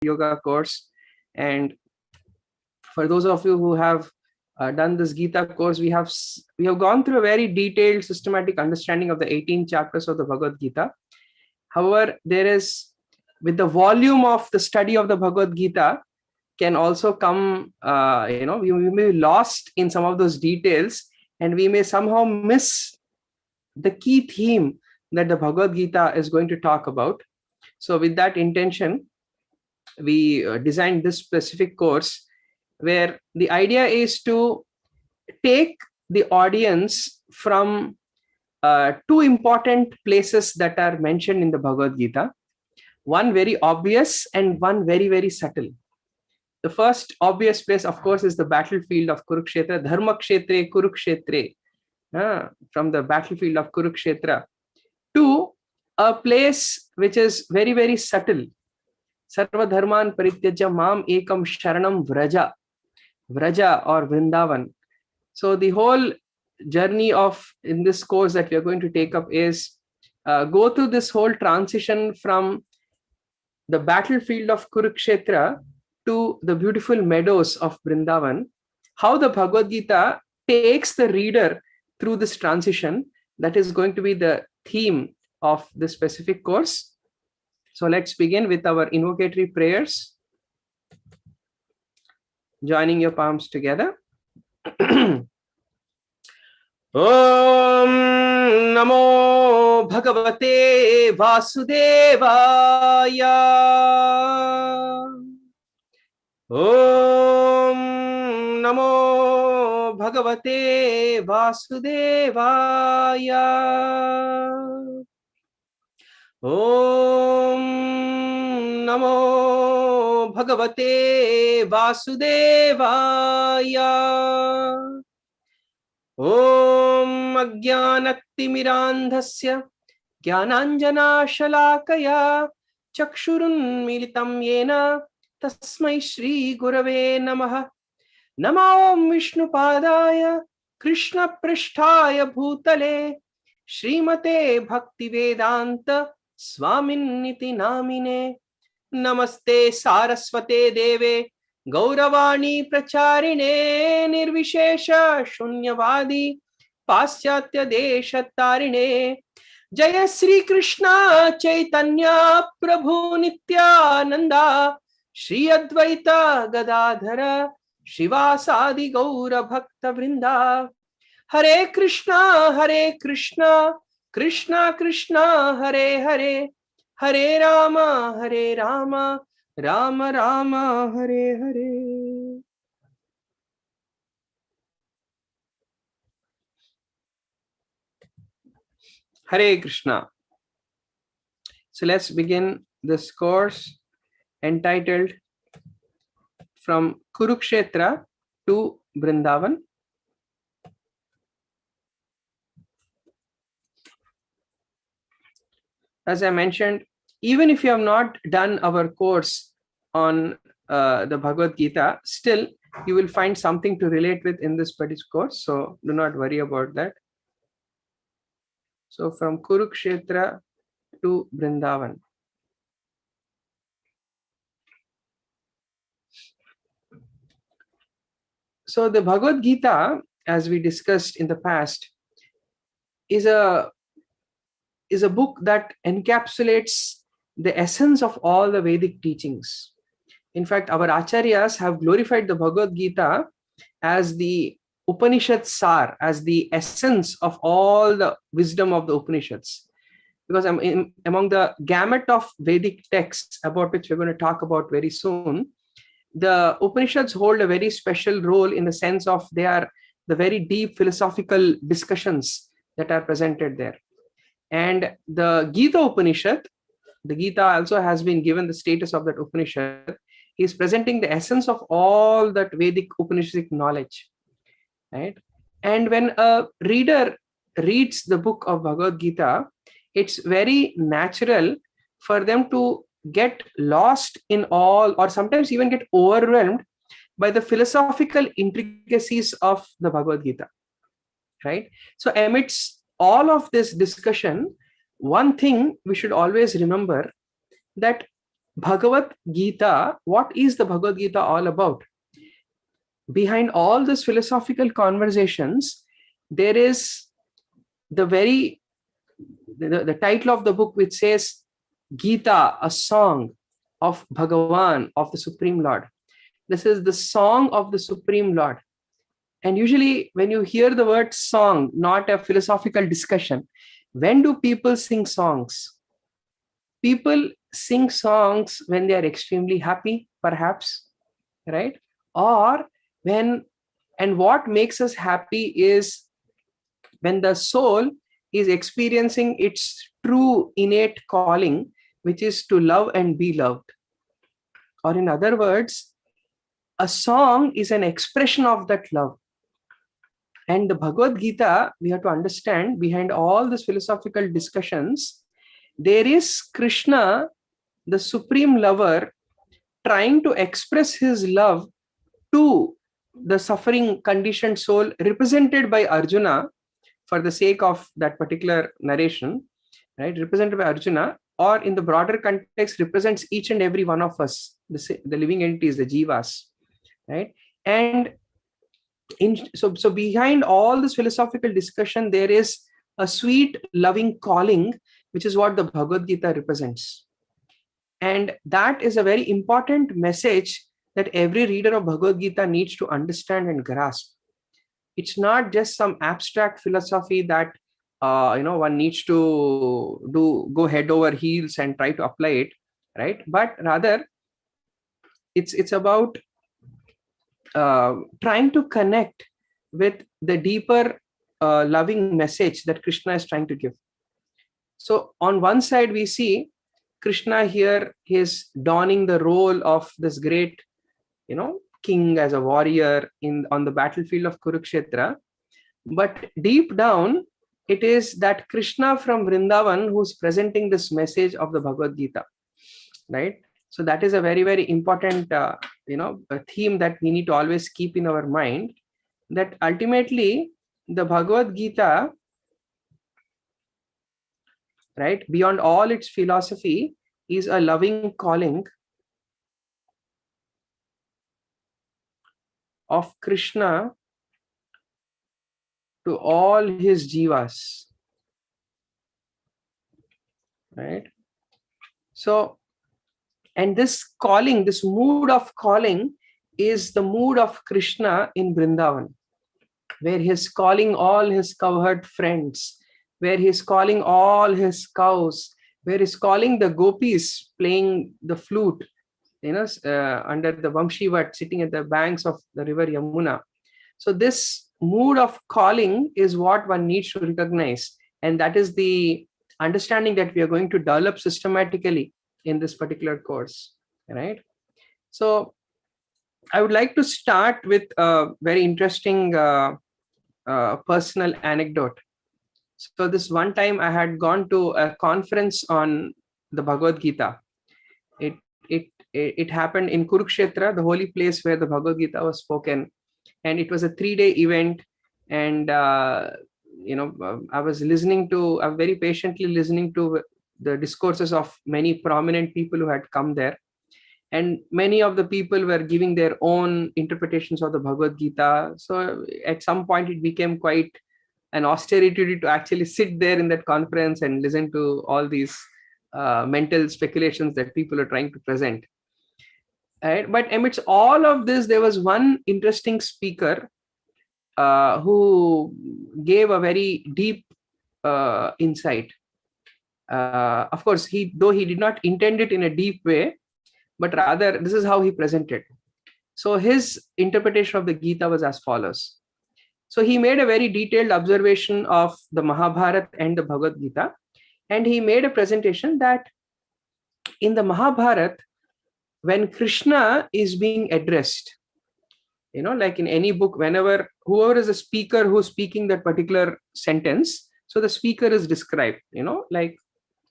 yoga course. And for those of you who have done this Gita course, we have gone through a very detailed, systematic understanding of the 18 chapters of the Bhagavad Gita. However, there is, with the volume of the study of the Bhagavad Gita, can also come, we may be lost in some of those details, and we may somehow miss the key theme that the Bhagavad Gita is going to talk about. So with that intention, we designed this specific course where the idea is to take the audience from two important places that are mentioned in the Bhagavad Gita. One very obvious and one very, very subtle. The first obvious place, of course, is the battlefield of Kurukshetra, Dharma Kshetre Kurukshetre, from the battlefield of Kurukshetra, to a place which is very, very subtle. Sarva Dharman Parityajya Mam Ekam Sharanam Vraja, Vraja or Vrindavan. So the whole journey in this course that we are going to take up is go through this whole transition from the battlefield of Kurukshetra to the beautiful meadows of Vrindavan, how the Bhagavad Gita takes the reader through this transition. That is going to be the theme of this specific course. So let's begin with our invocatory prayers. Joining your palms together. Om Namo Bhagavate Vasudevaya. Om Namo Bhagavate Vasudevaya. Om Namo Bhagavate Vasudevaya. Om Ajnanatimirandhasya Jnananjana Shalakaya Chakshurunmilitam Yena Tasmai Shri Gurave Namaha. Namo Om Vishnupadaya Krishna Prishtaya Bhutale Srimate Bhaktivedanta Swaminiti Namine. Namaste Saraswate Deve Gauravani Pracharine Nirvishesha Shunyavadi Paschatya Deshatarine. Jaya Sri Krishna Chaitanya Prabhu Nityananda Shri Advaita Gadadhara Shivasadi Gaura Bhakta Vrinda. Hare Krishna Krishna Krishna Hare Hare, Hare Rama Rama Rama Hare Hare. Hare Krishna. So let's begin this course entitled From Kurukshetra to Vrindavan. As I mentioned, even if you have not done our course on the Bhagavad Gita, still you will find something to relate with in this particular course. So do not worry about that. So from Kurukshetra to Vrindavan. So the Bhagavad Gita, as we discussed in the past, is a book that encapsulates the essence of all the Vedic teachings. In fact, our acharyas have glorified the Bhagavad Gita as the Upanishad Sar, as the essence of all the wisdom of the Upanishads. Because among the gamut of Vedic texts, about which we're going to talk about very soon, the Upanishads hold a very special role in the sense of they are the very deep philosophical discussions that are presented there. And the Gita Upanishad, the Gita also has been given the status of that Upanishad, is presenting the essence of all that Vedic Upanishadic knowledge. Right? And when a reader reads the book of Bhagavad Gita, it's very natural for them to get lost in all, or sometimes even get overwhelmed by the philosophical intricacies of the Bhagavad Gita. Right? So amidst all of this discussion, one thing we should always remember, that Bhagavad Gita, what is the Bhagavad Gita all about? Behind all these philosophical conversations, there is the the title of the book, which says Gita, a song of Bhagavan, of the Supreme Lord. This is the song of the Supreme Lord. And usually when you hear the word song, not a philosophical discussion, when do people sing songs? People sing songs when they are extremely happy, perhaps, right? Or when, and what makes us happy is when the soul is experiencing its true innate calling, which is to love and be loved. Or in other words, a song is an expression of that love. And the Bhagavad Gita, we have to understand, behind all these philosophical discussions, there is Krishna, the supreme lover, trying to express his love to the suffering conditioned soul represented by Arjuna, for the sake of that particular narration, right? Represented by Arjuna, or in the broader context, represents each and every one of us, the living entities, the jivas, right? And so behind all this philosophical discussion, there is a sweet, loving calling, which is what the Bhagavad Gita represents. And that is a very important message that every reader of Bhagavad Gita needs to understand and grasp. It's not just some abstract philosophy that one needs to go head over heels and try to apply it, right? But rather, it's about trying to connect with the deeper loving message that Krishna is trying to give. So on one side, we see Krishna here is donning the role of this great, king as a warrior on the battlefield of Kurukshetra. But deep down, it is that Krishna from Vrindavan who's presenting this message of the Bhagavad Gita, right? So that is a very, very important, a theme that we need to always keep in our mind, that ultimately the Bhagavad Gita, right, beyond all its philosophy, is a loving calling of Krishna to all his jivas, right? So, and this calling, this mood of calling, is the mood of Krishna in Vrindavan, where he's calling all his cowherd friends, where he's calling all his cows, where he's calling the gopis playing the flute, under the Vamshivat, sitting at the banks of the river Yamuna. So this mood of calling is what one needs to recognize. And that is the understanding that we are going to develop systematically in this particular course, right? So I would like to start with a very interesting personal anecdote. So this one time I had gone to a conference on the Bhagavad Gita. It happened in Kurukshetra, the holy place where the Bhagavad Gita was spoken. And it was a 3-day event. And, I was very patiently listening to the discourses of many prominent people who had come there. And many of the people were giving their own interpretations of the Bhagavad Gita. So at some point, it became quite an austerity to actually sit there in that conference and listen to all these mental speculations that people are trying to present. Right? But amidst all of this, there was one interesting speaker who gave a very deep insight. Of course, though he did not intend it in a deep way, but rather this is how he presented. So his interpretation of the Gita was as follows. So he made a very detailed observation of the Mahabharata and the Bhagavad Gita. And he made a presentation that in the Mahabharata, when Krishna is being addressed, like in any book, whenever whoever is a speaker who's speaking that particular sentence, so the speaker is described, like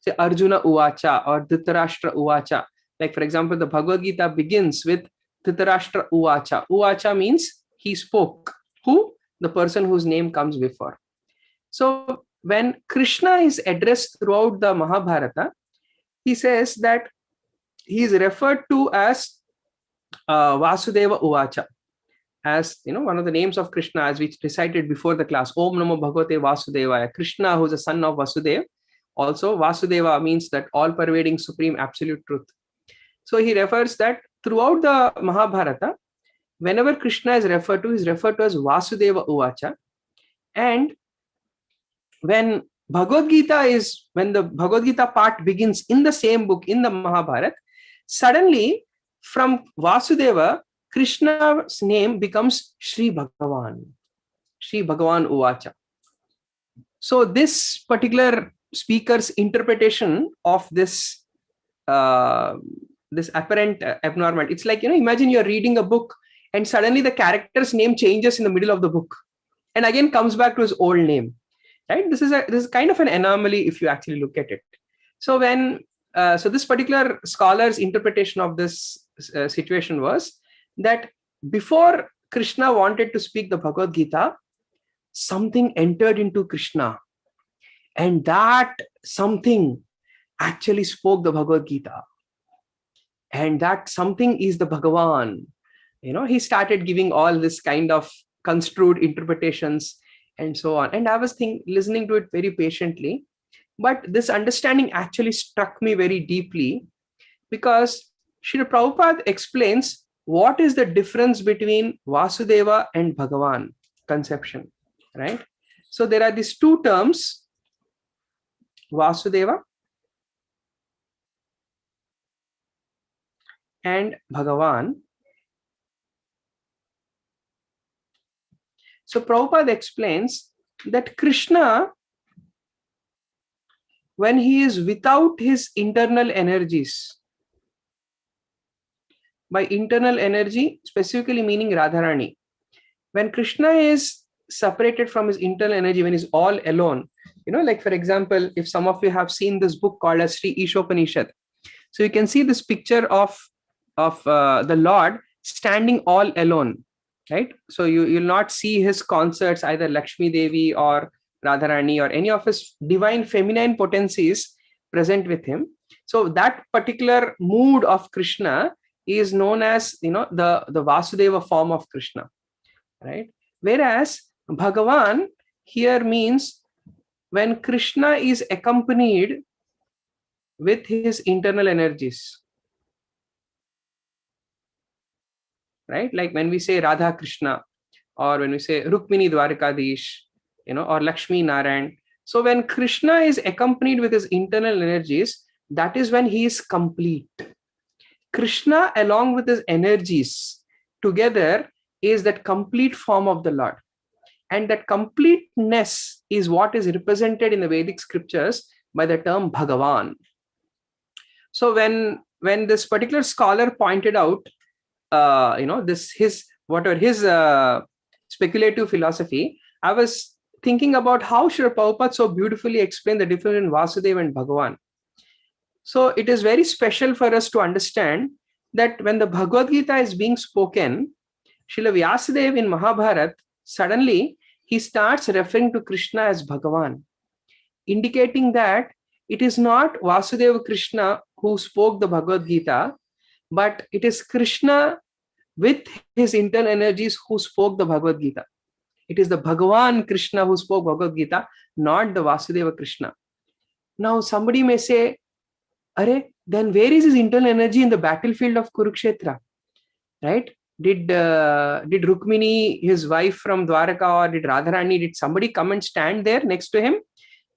say Arjuna Uvacha or Dhritarashtra Uvacha. Like, for example, the Bhagavad Gita begins with Dhritarashtra Uvacha. Uvacha means he spoke. Who? The person whose name comes before. So when Krishna is addressed throughout the Mahabharata, he says that he is referred to as Vasudeva Uvacha, as one of the names of Krishna, as we recited before the class. Om Namo Bhagavate Vasudevaya. Krishna, who is a son of Vasudeva. Also, Vasudeva means that all-pervading supreme absolute truth. So he refers that throughout the Mahabharata, whenever Krishna is referred to as Vasudeva Uvacha. And when the Bhagavad Gita part begins in the same book, in the Mahabharata, suddenly from Vasudeva, Krishna's name becomes Sri Bhagavan Uvacha. So this particular speaker's interpretation of this apparent abnormality, it's like, imagine you're reading a book and suddenly the character's name changes in the middle of the book and again comes back to his old name, right? This is kind of an anomaly if you actually look at it. So so this particular scholar's interpretation of this situation was that before Krishna wanted to speak the Bhagavad Gita, something entered into Krishna, and that something actually spoke the Bhagavad Gita, and that something is the Bhagavan. He started giving all this kind of construed interpretations and so on, and I was listening to it very patiently. But this understanding actually struck me very deeply, because Srila Prabhupada explains what is the difference between Vasudeva and Bhagavan conception, right? So there are these two terms, Vasudeva and Bhagavan. So Prabhupada explains that Krishna, when he is without his internal energies, by internal energy specifically meaning Radharani, when Krishna is separated from his internal energy, when he's all alone, like for example, if some of you have seen this book called as Sri Ishopanishad, so you can see this picture of the Lord standing all alone, right? So you'll not see his consorts, either Lakshmi Devi or Radharani or any of his divine feminine potencies present with him. So that particular mood of Krishna is known as the Vasudeva form of Krishna, right? Whereas Bhagavan here means when Krishna is accompanied with his internal energies, right? Like when we say Radha Krishna, or when we say Rukmini Dwarkadish, or Lakshmi Narayan. So when Krishna is accompanied with his internal energies, that is when he is complete. Krishna along with his energies together is that complete form of the Lord. And that completeness is what is represented in the Vedic scriptures by the term Bhagavan. So when this particular scholar pointed out, his speculative philosophy, I was thinking about how Srila Prabhupada so beautifully explained the difference in Vasudeva and Bhagavan. So it is very special for us to understand that when the Bhagavad Gita is being spoken, Srila Vyasadeva in Mahabharata, suddenly he starts referring to Krishna as Bhagavan, indicating that it is not Vasudeva Krishna who spoke the Bhagavad Gita, but it is Krishna with his internal energies who spoke the Bhagavad Gita. It is the Bhagavan Krishna who spoke Bhagavad Gita, not the Vasudeva Krishna. Now somebody may say, then where is his internal energy in the battlefield of Kurukshetra? Right? Did Rukmini, his wife from Dwaraka, or did Radharani, did somebody come and stand there next to him?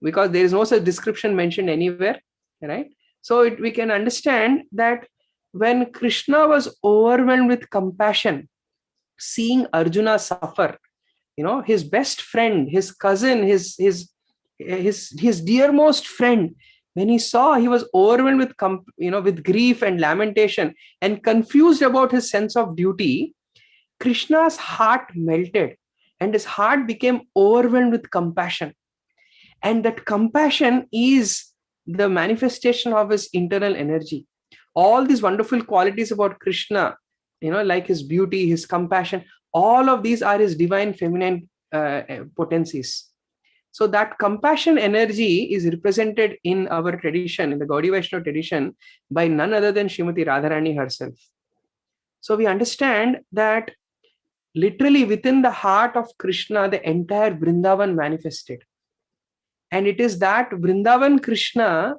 Because there is no such description mentioned anywhere, right? So we can understand that when Krishna was overwhelmed with compassion, seeing Arjuna suffer, his best friend, his cousin, his dearmost friend, when he saw, he was overwhelmed with grief and lamentation and confused about his sense of duty. Krishna's heart melted and his heart became overwhelmed with compassion. And that compassion is the manifestation of his internal energy. All these wonderful qualities about Krishna, like his beauty, his compassion, all of these are his divine feminine potencies. So that compassion energy is represented in our tradition, in the Gaudiya Vaishnava tradition, by none other than Srimati Radharani herself. So we understand that literally within the heart of Krishna, the entire Vrindavan manifested. And it is that Vrindavan Krishna,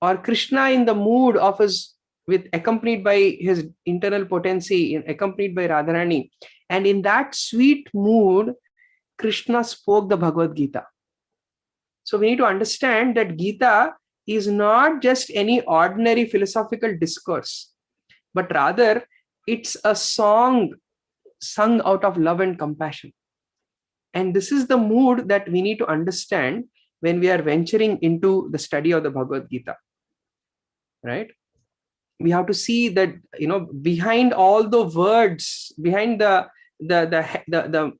or Krishna in the mood of his, with accompanied by his internal potency, accompanied by Radharani. And in that sweet mood, Krishna spoke the Bhagavad Gita. So we need to understand that Gita is not just any ordinary philosophical discourse, but rather it's a song sung out of love and compassion. And this is the mood that we need to understand when we are venturing into the study of the Bhagavad Gita, right? We have to see that, behind all the words, behind the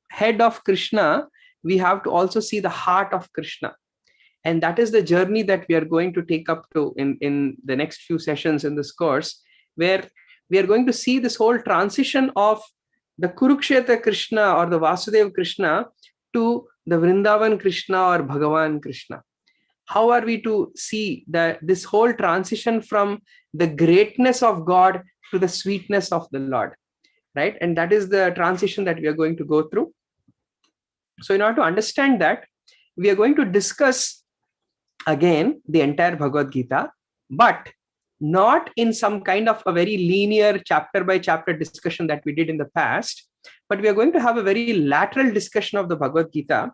head of Krishna, we have to also see the heart of Krishna. And that is the journey that we are going to take up to in the next few sessions in this course, where we are going to see this whole transition of the Kurukshetra Krishna or the Vasudev Krishna to the Vrindavan Krishna or Bhagavan Krishna. How are we to see this whole transition from the greatness of God to the sweetness of the Lord, right? And that is the transition that we are going to go through. So in order to understand that, we are going to discuss again the entire Bhagavad Gita, but not in some kind of a very linear chapter by chapter discussion that we did in the past, but we are going to have a very lateral discussion of the Bhagavad Gita,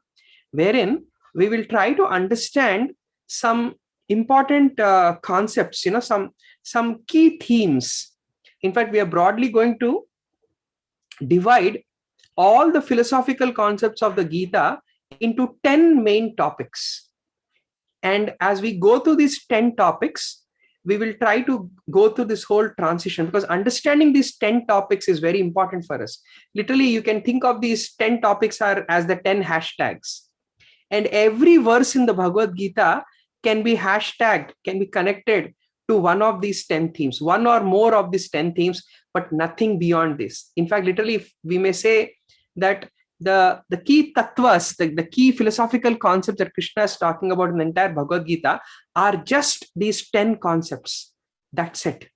wherein we will try to understand some important concepts, some key themes. In fact, we are broadly going to divide all the philosophical concepts of the Gita into 10 main topics. And as we go through these 10 topics, we will try to go through this whole transition, because understanding these 10 topics is very important for us. Literally, you can think of these 10 topics as the 10 hashtags. And every verse in the Bhagavad Gita can be hashtagged, can be connected to one of these 10 themes, one or more of these 10 themes, but nothing beyond this. In fact, literally, we may say that the key tattvas, the key philosophical concepts that Krishna is talking about in the entire Bhagavad Gita are just these 10 concepts. That's it.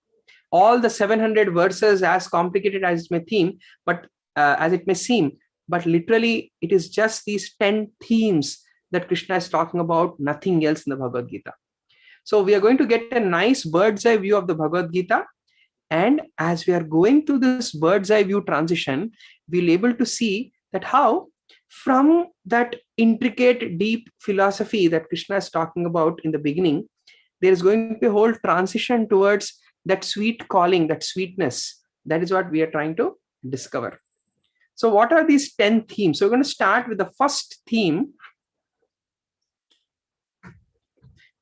All the 700 verses, as complicated as it may seem, but literally it is just these 10 themes that Krishna is talking about, nothing else in the Bhagavad Gita. So we are going to get a nice bird's eye view of the Bhagavad Gita. And as we are going through this bird's eye view transition, we'll be able to see that how from that intricate, deep philosophy that Krishna is talking about in the beginning, there is going to be a whole transition towards that sweet calling, that sweetness. That is what we are trying to discover. So what are these 10 themes? So we're going to start with the first theme.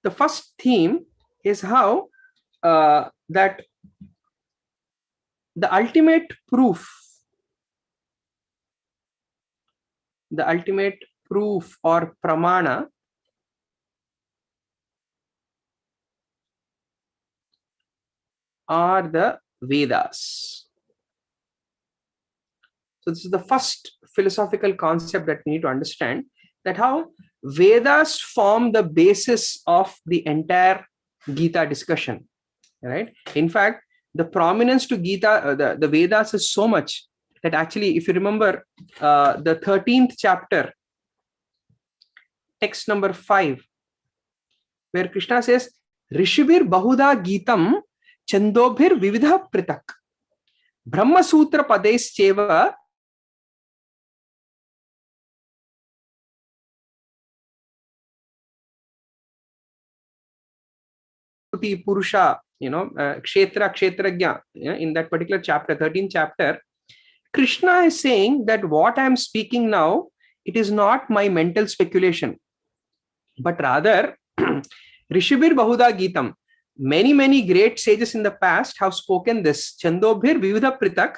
The first theme is how that the ultimate proof or pramana are the Vedas. So this is the first philosophical concept that we need to understand, that how Vedas form the basis of the entire Gita discussion, right? In fact, the prominence to Gita, the Vedas is so much that actually, if you remember the 13th chapter, text number 5, where Krishna says, Rishibir Bahuda Gitam Chandobhir Vividha Pritak Brahma Sutra Pades Cheva Purusha, Kshetra, Kshetrajna, in that particular chapter, 13th chapter, Krishna is saying that what I am speaking now, it is not my mental speculation, but rather Rishibir Bahuda Gitam. Many great sages in the past have spoken this. Chandobhir Vividha Pritak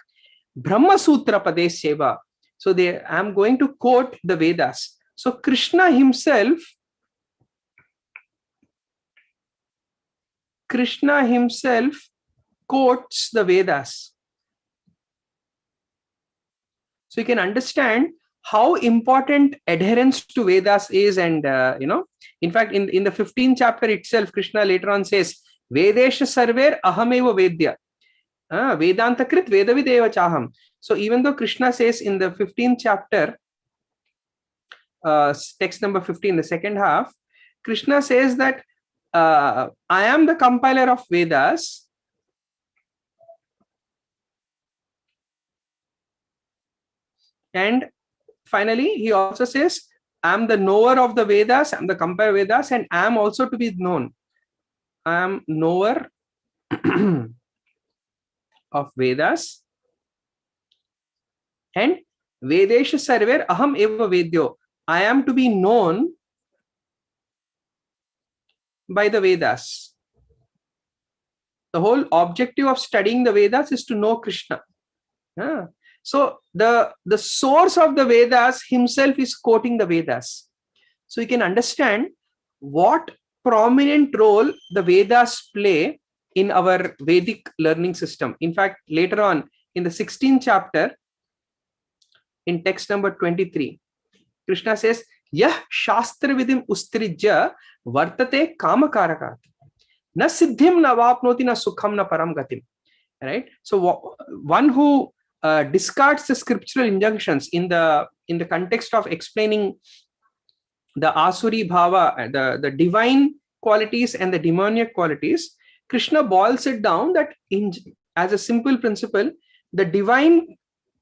Brahma Sutra Pades Seva. So I am going to quote the Vedas. So Krishna himself quotes the Vedas. So you can understand how important adherence to Vedas is. And in fact, in the 15th chapter itself, Krishna later on says, Vedesha sarver ahameva vedya. Vedanta krit vedavideva chaham. So even though Krishna says in the 15th chapter, text number 15, the second half, Krishna says that I am the compiler of Vedas. And finally, he also says, I am the knower of the Vedas, I am the compiler of Vedas, and I am also to be known. I am knower of Vedas. And Vedesha sarver aham eva vedyo. I am to be known by the Vedas. The whole objective of studying the Vedas is to know Krishna. So the source of the Vedas himself is quoting the Vedas. So you can understand what prominent role the Vedas play in our Vedic learning system. In fact, later on in the 16th chapter, in text number 23, Krishna says, Yah Shastra Vidim Ustrijya Vartate Kamakarakat. Na Siddhim na Vapnoti na Sukham na Param Gatim. Right? So one who discards the scriptural injunctions in the context of explaining the Asuri Bhava, the divine qualities and the demoniac qualities, Krishna boils it down that as a simple principle, the divine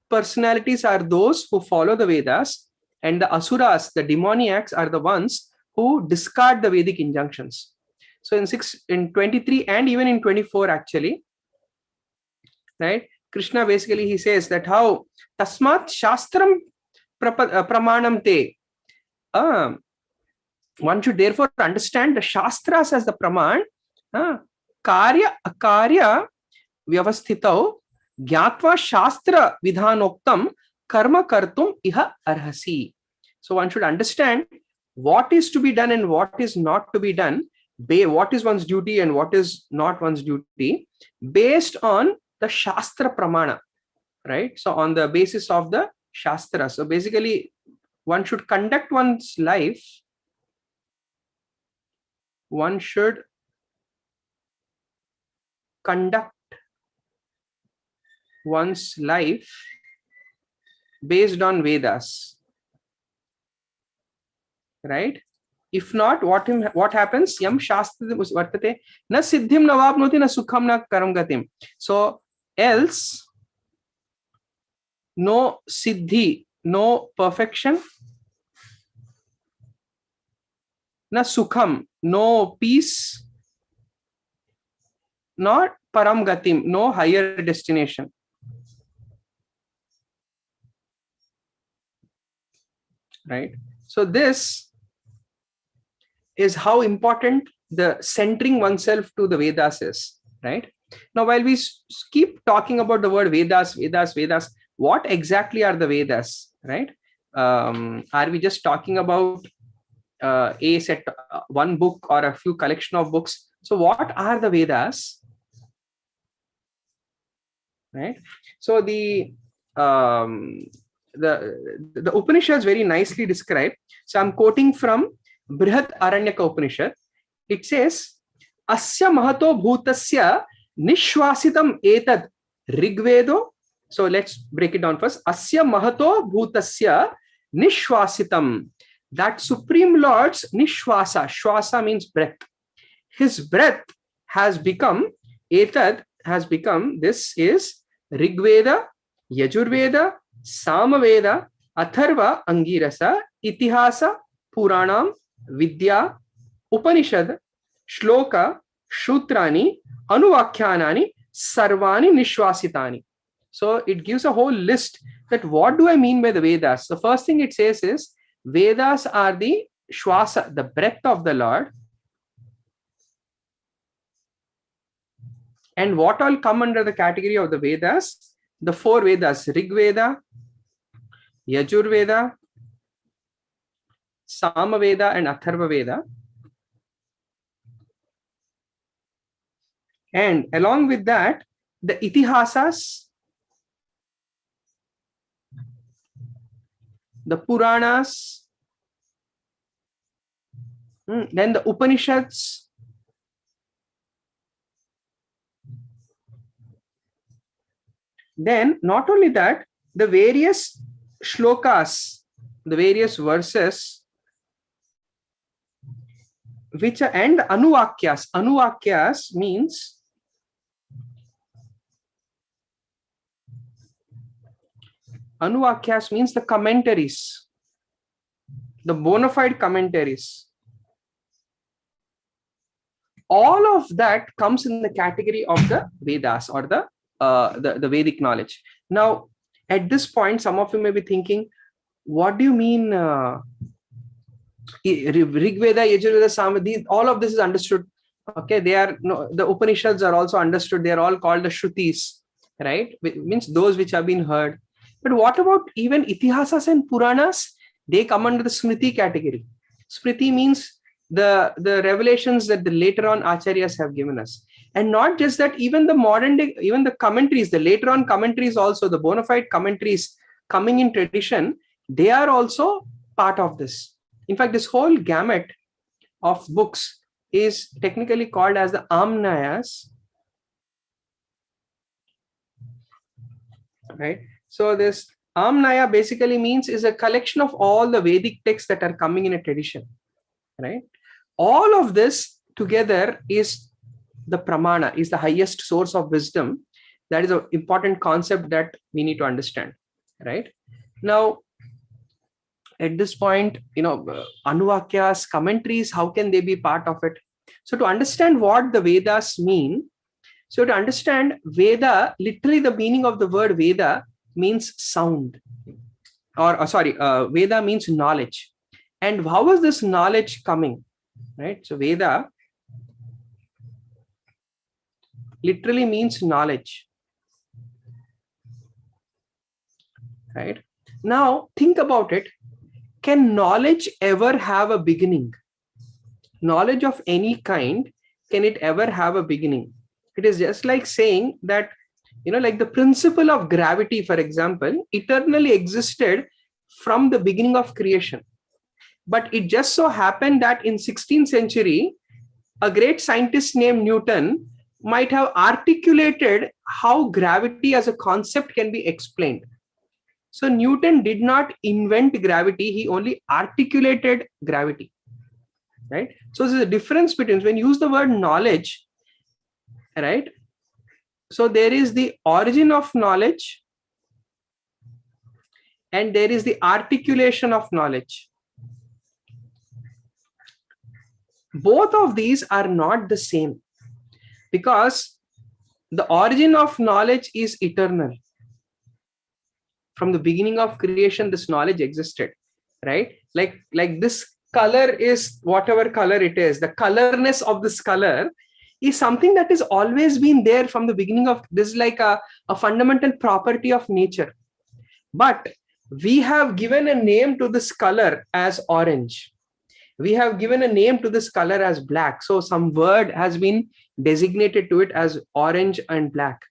personalities are those who follow the Vedas, and the Asuras, the demoniacs, are the ones who discard the Vedic injunctions. So in 23 and even in 24 actually, right, Krishna basically he says that how Tasmat Shastram Pramanam Te. One should therefore understand the Shastras as the Praman. Karya Akarya Vyavasthitau Gyatva Shastra Vidhanoktam Karma Kartum Iha Arhasi. So one should understand what is to be done and what is not to be done, what is one's duty and what is not one's duty, based on the Shastra Pramana, right? So on the basis of the Shastra. So basically, one should conduct one's life. One should conduct one's life based on Vedas, right? If not, what happens? Yam Shastra Vartate na Siddhim na Vapnoti na Sukham na Karam Gatim. So else, no Siddhi, no perfection, na Sukham, no peace, not Param Gatim, no higher destination. Right? So this is how important the centering oneself to the Vedas is, right? Now, while we keep talking about the word Vedas, what exactly are the Vedas, right? Are we just talking about a set, one book or a few collection of books? So what are the Vedas, right? So the Upanishads very nicely described. So I'm quoting from Brihat Aranyaka Upanishad. It says, Asya Mahato Bhutasya Nishwasitam Etad Rigvedo. So let's break it down first. Asya Mahato Bhutasya Nishwasitam. That Supreme Lord's Nishwasa. Shwasa means breath. His breath has become, Etad has become, this is Rigveda, Yajurveda, Samaveda, Atharva, Angirasa, Itihasa, Puranam, Vidya, Upanishad, Shloka, Shutrani, Anuvakhyanani, Sarvani Nishwasitani. So it gives a whole list that what do I mean by the Vedas? The first thing it says is Vedas are the Shwasa, the breath of the Lord. And what all come under the category of the Vedas? The four Vedas, Rig Veda, Yajurveda, Samaveda and Atharva Veda. And along with that, the Itihasas, the Puranas, then the Upanishads, then not only that, the various shlokas, the various verses, which are, and anuvakyas. Anuvakyas means the commentaries, the bona fide commentaries. All of that comes in the category of the Vedas or the Vedic knowledge. Now, at this point, some of you may be thinking, what do you mean Rig Veda, Yajurveda, Samveda? All of this is understood. Okay, they are the Upanishads are also understood. They are all called the Shrutis, right? It means those which have been heard. But what about even Itihasas and Puranas? They come under the Smriti category. Smriti means the revelations that the later on Acharyas have given us. And not just that, even the modern day, even the commentaries, the later on commentaries also, the bona fide commentaries coming in tradition, they are also part of this. In fact, this whole gamut of books is technically called as the Amnayas, right? So this Amnaya basically means is a collection of all the Vedic texts that are coming in a tradition, right? All of this together is the Pramana, is the highest source of wisdom. That is an important concept that we need to understand, right? Now, at this point, Anuvakyas, commentaries, how can they be part of it? So to understand what the Vedas mean, so to understand Veda, literally the meaning of the word Veda means sound, Veda means knowledge. And how is this knowledge coming, right? So Veda literally means knowledge, right? Now think about it. Can knowledge ever have a beginning? Knowledge of any kind, can it ever have a beginning? It is just like saying that, like the principle of gravity, for example, eternally existed from the beginning of creation. But it just so happened that in 16th century, a great scientist named Newton might have articulated how gravity as a concept can be explained. So Newton did not invent gravity, he only articulated gravity, right? So there's a difference between when you use the word knowledge, right? So there is the origin of knowledge and there is the articulation of knowledge. Both of these are not the same because the origin of knowledge is eternal. From the beginning of creation, this knowledge existed, right? Like this color is whatever color it is. The colorness of this color is something that has always been there from the beginning of this, is like a fundamental property of nature. But we have given a name to this color as orange. We have given a name to this color as black. So some word has been designated to it as orange and black,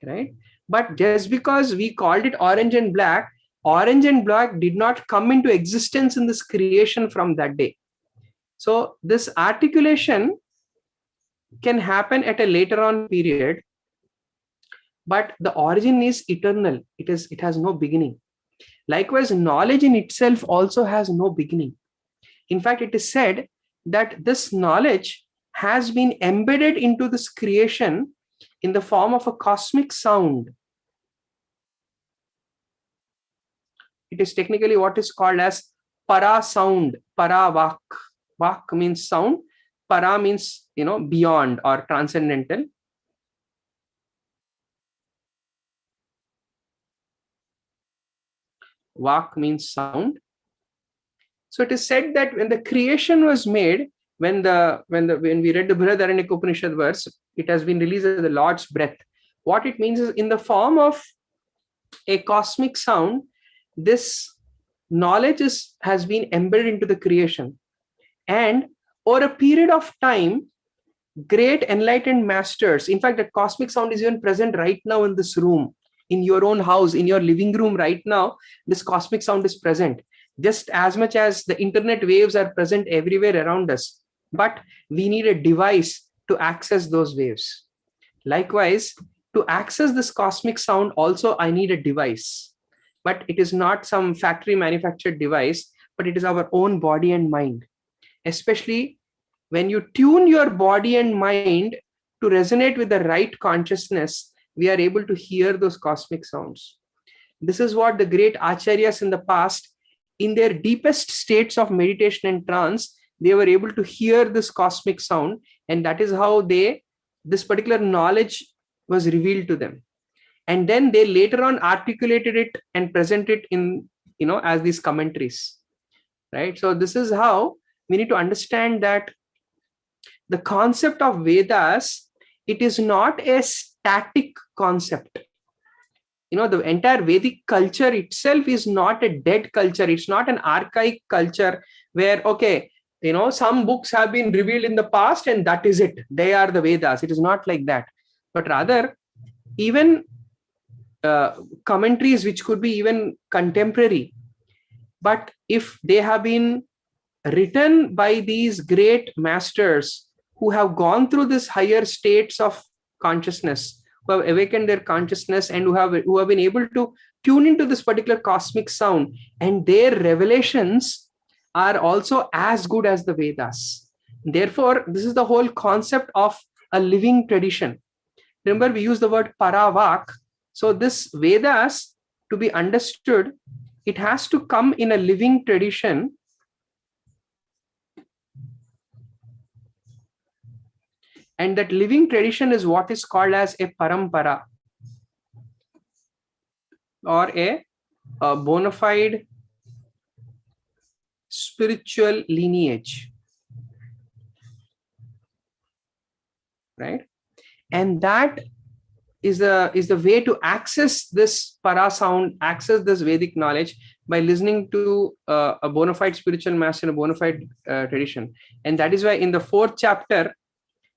right? But just because we called it orange and black did not come into existence in this creation from that day. So this articulation can happen at a later on period, but the origin is eternal. It has no beginning. Likewise, knowledge in itself also has no beginning. In fact, it is said that this knowledge has been embedded into this creation in the form of a cosmic sound. It is technically what is called as para sound, para vak. Vak means sound, para means, beyond or transcendental. Vak means sound. So it is said that when the creation was made, when we read the Brihadaranyaka Upanishad verse, it has been released as the Lord's breath. What it means is in the form of a cosmic sound, this knowledge has been embedded into the creation. And over a period of time, great enlightened masters, in fact, that cosmic sound is even present right now in this room, in your own house, in your living room right now, this cosmic sound is present. just as much as the internet waves are present everywhere around us, but we need a device to access those waves. Likewise, to access this cosmic sound, also I need a device, but it is not some factory manufactured device, but it is our own body and mind. Especially when you tune your body and mind to resonate with the right consciousness, we are able to hear those cosmic sounds. This is what the great acharyas in the past, in their deepest states of meditation and trance, they were able to hear this cosmic sound, and that is how this particular knowledge was revealed to them. And then they later on articulated it and presented it in, as these commentaries, right? So this is how we need to understand that the concept of Vedas, it is not a static concept. The entire Vedic culture itself is not a dead culture. It's not an archaic culture where, okay, some books have been revealed in the past and that is it. They are the Vedas. It is not like that. But rather, even commentaries which could be even contemporary, but if they have been written by these great masters who have gone through this higher states of consciousness, who have awakened their consciousness, and who have been able to tune into this particular cosmic sound, and their revelations are also as good as the Vedas. Therefore, this is the whole concept of a living tradition. Remember, we use the word paravak. So this Vedas, to be understood, it has to come in a living tradition. And that living tradition is what is called as a parampara, or a bona fide spiritual lineage, right? And that is the way to access this para sound, access this Vedic knowledge, by listening to a bona fide spiritual master, a bona fide tradition. And that is why in the 4th chapter,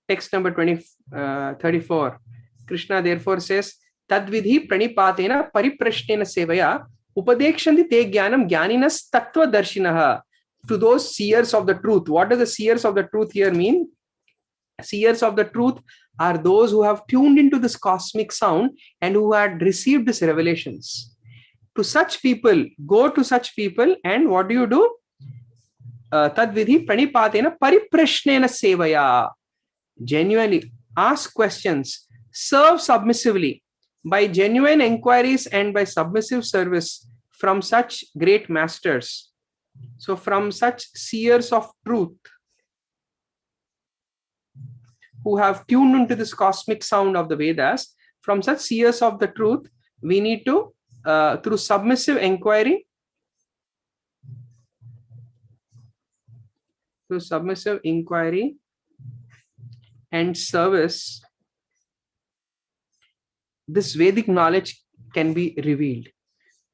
text number 34, Krishna therefore says, Tadvidhi pranipatena pariprashnena sevaya upadekshanti te jnanam jnaninas tattva darshinaha. To those seers of the truth. What does the seers of the truth here mean? Seers of the truth are those who have tuned into this cosmic sound and who had received these revelations. To such people, go to such people, and what do you do? Tadvidhi pranipatena pariprashnena sevaya. Genuinely ask questions, serve submissively by genuine inquiries and by submissive service from such great masters. So from such seers of truth who have tuned into this cosmic sound of the Vedas, from such seers of the truth, we need to, through submissive inquiry, and service, this Vedic knowledge can be revealed,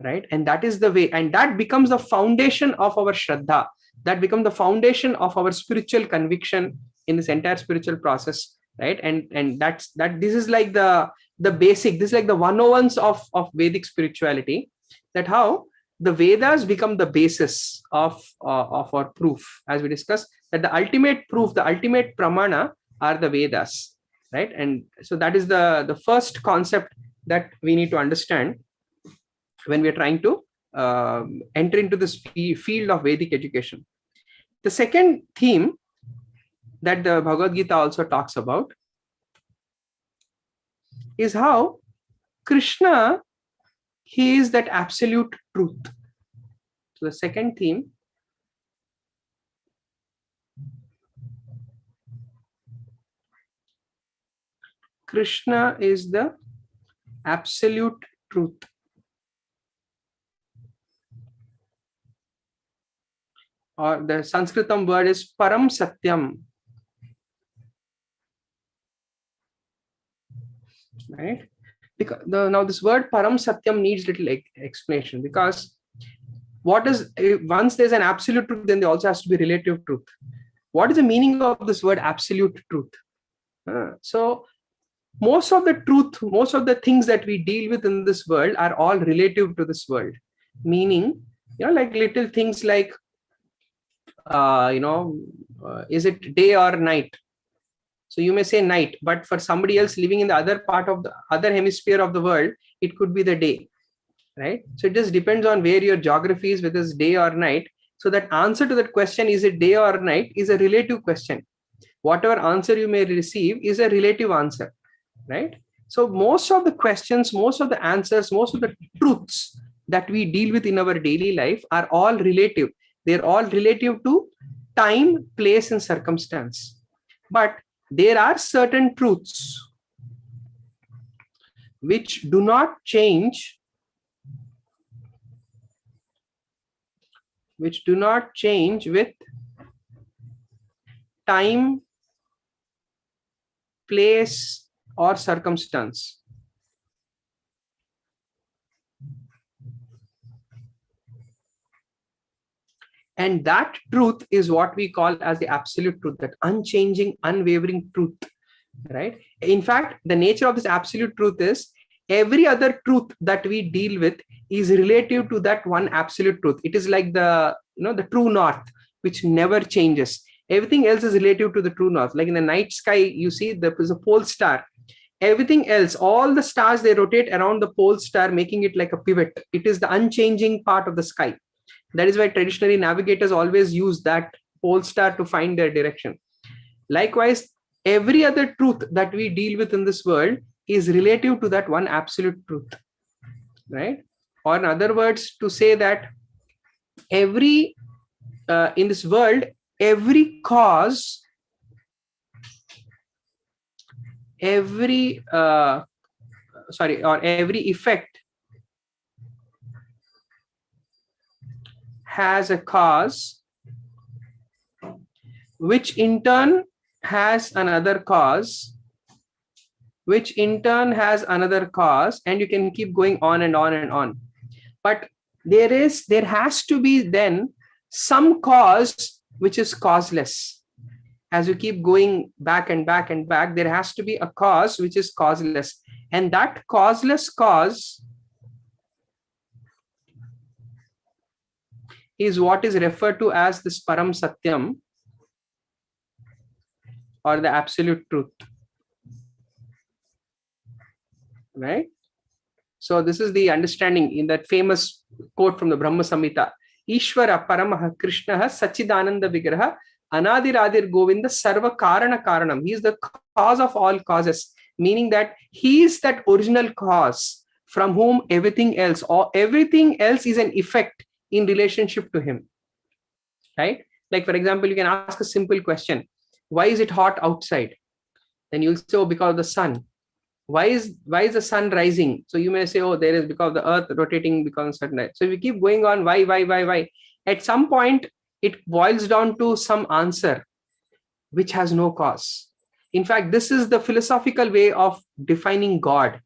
right? And that is the way, and that becomes the foundation of our Shraddha. That becomes the foundation of our spiritual conviction in this entire spiritual process, right? And this is like the basic, this is like the 101s of Vedic spirituality, that how the Vedas become the basis of our proof, as we discussed, that the ultimate proof, the ultimate pramana are the Vedas, right? And so that is the first concept that we need to understand when we are trying to enter into this field of Vedic education. The second theme that the Bhagavad Gita also talks about is how Krishna, he is that absolute truth. So the second theme, Krishna is the absolute truth. Or the Sanskritam word is Param Satyam. Right? Because now this word Param Satyam needs little explanation, because once there's an absolute truth, then there also has to be relative truth. What is the meaning of this word absolute truth? So most of the truth, most of the things that we deal with in this world are all relative to this world. Meaning, Like little things like, is it day or night? So you may say night, but for somebody else living in the other part of the other hemisphere of the world, it could be the day, right? So it just depends on where your geography is, whether it's day or night. So that answer to that question, is it day or night, is a relative question. Whatever answer you may receive is a relative answer, right? So most of the questions, most of the answers, most of the truths that we deal with in our daily life are all relative. They're all relative to time, place, and circumstance. But there are certain truths which do not change, with time, place, or circumstance. And that truth is what we call as the absolute truth, that unchanging, unwavering truth, right? In fact, the nature of this absolute truth is every other truth that we deal with is relative to that one absolute truth. It is like the true north, which never changes. Everything else is relative to the true north. Like in the night sky, you see there is a pole star. Everything else, all the stars, they rotate around the pole star, making it like a pivot. It is the unchanging part of the sky. That is why traditionally navigators always use that pole star to find their direction. Likewise, every other truth that we deal with in this world is relative to that one absolute truth, right? Or in other words, to say that in this world, every cause, every effect has a cause, which in turn has another cause, which in turn has another cause, and you can keep going on and on and on. But there has to be then some cause which is causeless. As you keep going back and back and back, there has to be a cause which is causeless. And that causeless cause is what is referred to as this Param Satyam, or the absolute truth, right? So this is the understanding in that famous quote from the Brahma Samhita: Ishvara Paramaha Krishnaha Sachidananda Vigraha Anadiradir Govinda Sarva Karana Karanam. He is the cause of all causes, meaning that he is that original cause from whom everything else is an effect in relationship to him, right? Like, for example, you can ask a simple question: why is it hot outside? Then you'll say, oh, because of the sun. Why is the sun rising? So you may say, oh, there is because of the earth rotating because of certain. So if you keep going on, why, at some point it boils down to some answer which has no cause. In fact, this is the philosophical way of defining God.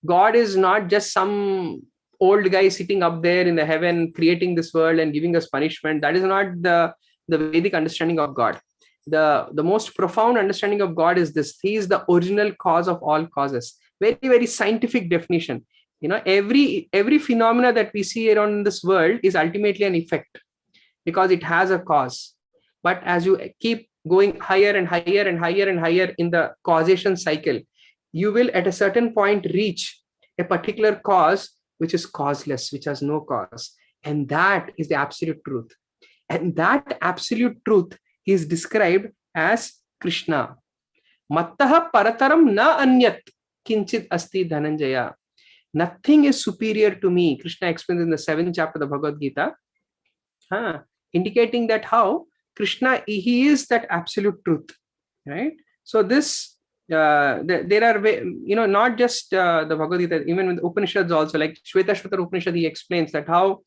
God is not just some old guy sitting up there in the heaven creating this world and giving us punishment. That is not the Vedic understanding of God. The most profound understanding of God is this: he is the original cause of all causes. Very, very scientific definition. Every phenomena that we see around in this world is ultimately an effect because it has a cause. But as you keep going higher and higher and higher and higher in the causation cycle, you will at a certain point reach a particular cause which is causeless, which has no cause. And that is the absolute truth. And that absolute truth is described as Krishna. Mattaha parataram na anyat kinchit asti dhananjaya. Nothing is superior to me. Krishna explains in the 7th chapter of the Bhagavad Gita, indicating that how Krishna, he is that absolute truth, right? So this, there are, not just the Bhagavad Gita, even with Upanishads also, like Shvetashvatara Upanishad, he explains that how,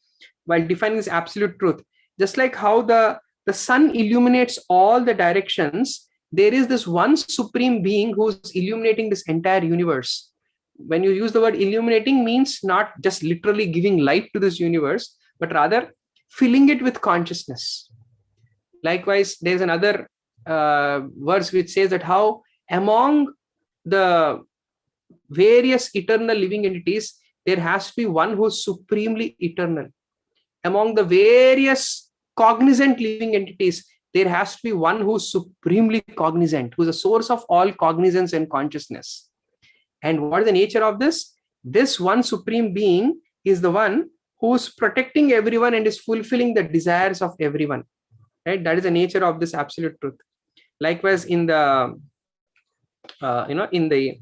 while defining this absolute truth, just like how the sun illuminates all the directions, there is this one supreme being who's illuminating this entire universe. When you use the word illuminating, means not just literally giving light to this universe, but rather filling it with consciousness. Likewise, there's another verse which says that how among the various eternal living entities, there has to be one who's supremely eternal. among the various cognizant living entities, there has to be one who's supremely cognizant, who's the source of all cognizance and consciousness. And what is the nature of this? This one supreme being is the one who's protecting everyone and is fulfilling the desires of everyone. Right? That is the nature of this absolute truth. Likewise, in the in the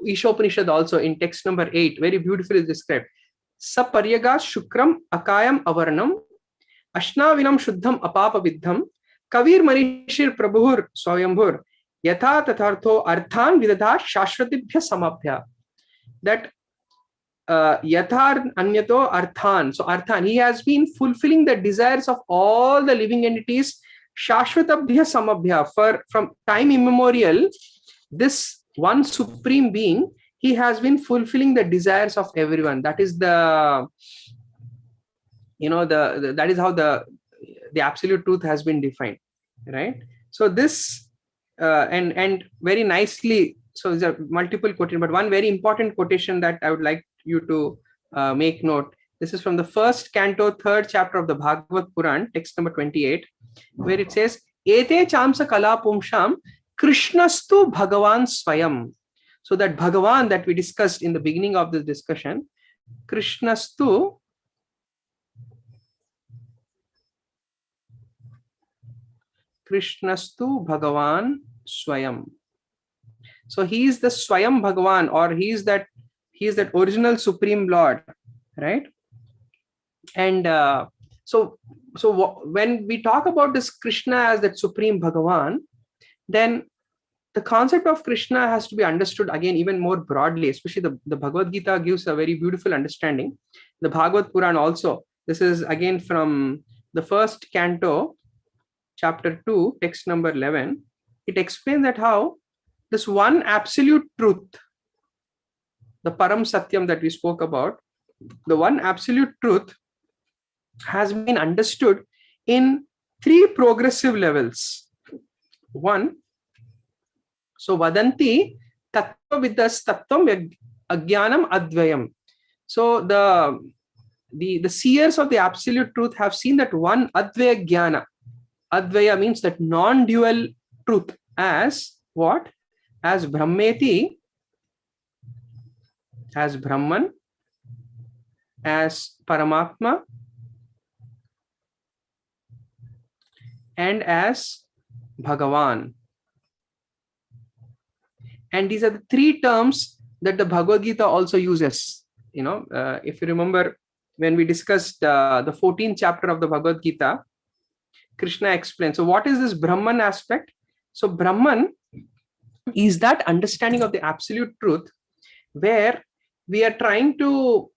Ishopanishad also, in text number 8, very beautifully described. Saparyaga shukram akayam avarnam ashnavinam shuddham apapa viddham kavir manishir prabhur swayambhur yatha tathartho arthan vidadha shashvatibhya samabhya. That yathar anyato arthan. So arthan, he has been fulfilling the desires of all the living entities shashvatabhya samabhya. From time immemorial, this one supreme being, he has been fulfilling the desires of everyone. That is the, that is how the absolute truth has been defined, right? So this and very nicely, so there are multiple quotations, but one very important quotation that I would like you to make note. This is from the first canto, third chapter of the Bhagavad Puran, text number 28, where it says, Ete chamsa kala pumsham Krishnastu Bhagavan Swayam. So that Bhagavan that we discussed in the beginning of this discussion, Krishnastu Bhagavan Swayam. So he is the Swayam Bhagavan, or he is that original Supreme Lord, right? And when we talk about this Krishna as that Supreme Bhagavan, then the concept of Krishna has to be understood again even more broadly. Especially the Bhagavad Gita gives a very beautiful understanding. The Bhagavad Puran also. This is again from the first canto, chapter 2, text number 11. It explains that how this one absolute truth, the Param Satyam that we spoke about, the one absolute truth has been understood in 3 progressive levels. One, so vadanti tattva vidas tattvam ajnanam advayam. So the seers of the absolute truth have seen that one advaya jnana. Advaya means that non-dual truth as what? As Brahmeti, as Brahman, as Paramatma, and as Bhagavan. And these are the 3 terms that the Bhagavad Gita also uses. If you remember, when we discussed the 14th chapter of the Bhagavad Gita, Krishna explains. So what is this Brahman aspect? So Brahman is that understanding of the absolute truth where we are trying to,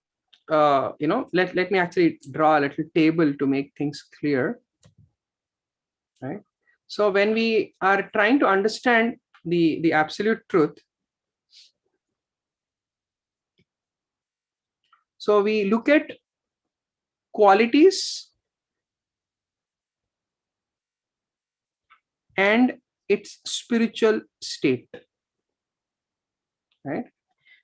let me actually draw a little table to make things clear. Right? So when we are trying to understand the absolute truth, so we look at qualities and its spiritual state, right?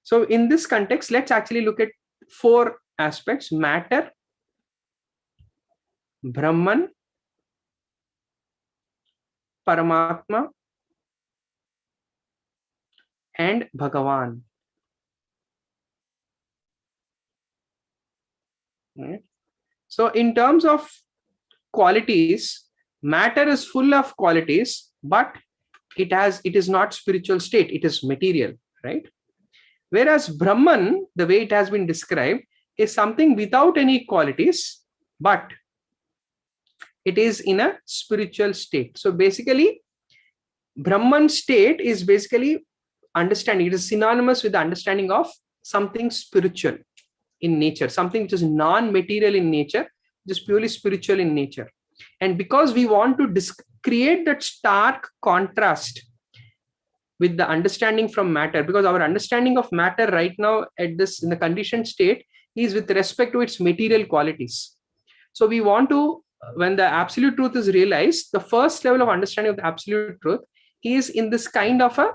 So in this context, let's actually look at 4 aspects: matter, Brahman, Paramatma, and Bhagavan. Right? So in terms of qualities, matter is full of qualities, but it is not spiritual state, it is material, right? Whereas Brahman, the way it has been described, is something without any qualities, but it is in a spiritual state. So basically, Brahman state is basically understanding. It is synonymous with the understanding of something spiritual in nature, something which is non-material in nature, just purely spiritual in nature. And because we want to create that stark contrast with the understanding from matter, because our understanding of matter right now in the conditioned state is with respect to its material qualities. So we want to, when the absolute truth is realized, the first level of understanding of the absolute truth is in this kind of a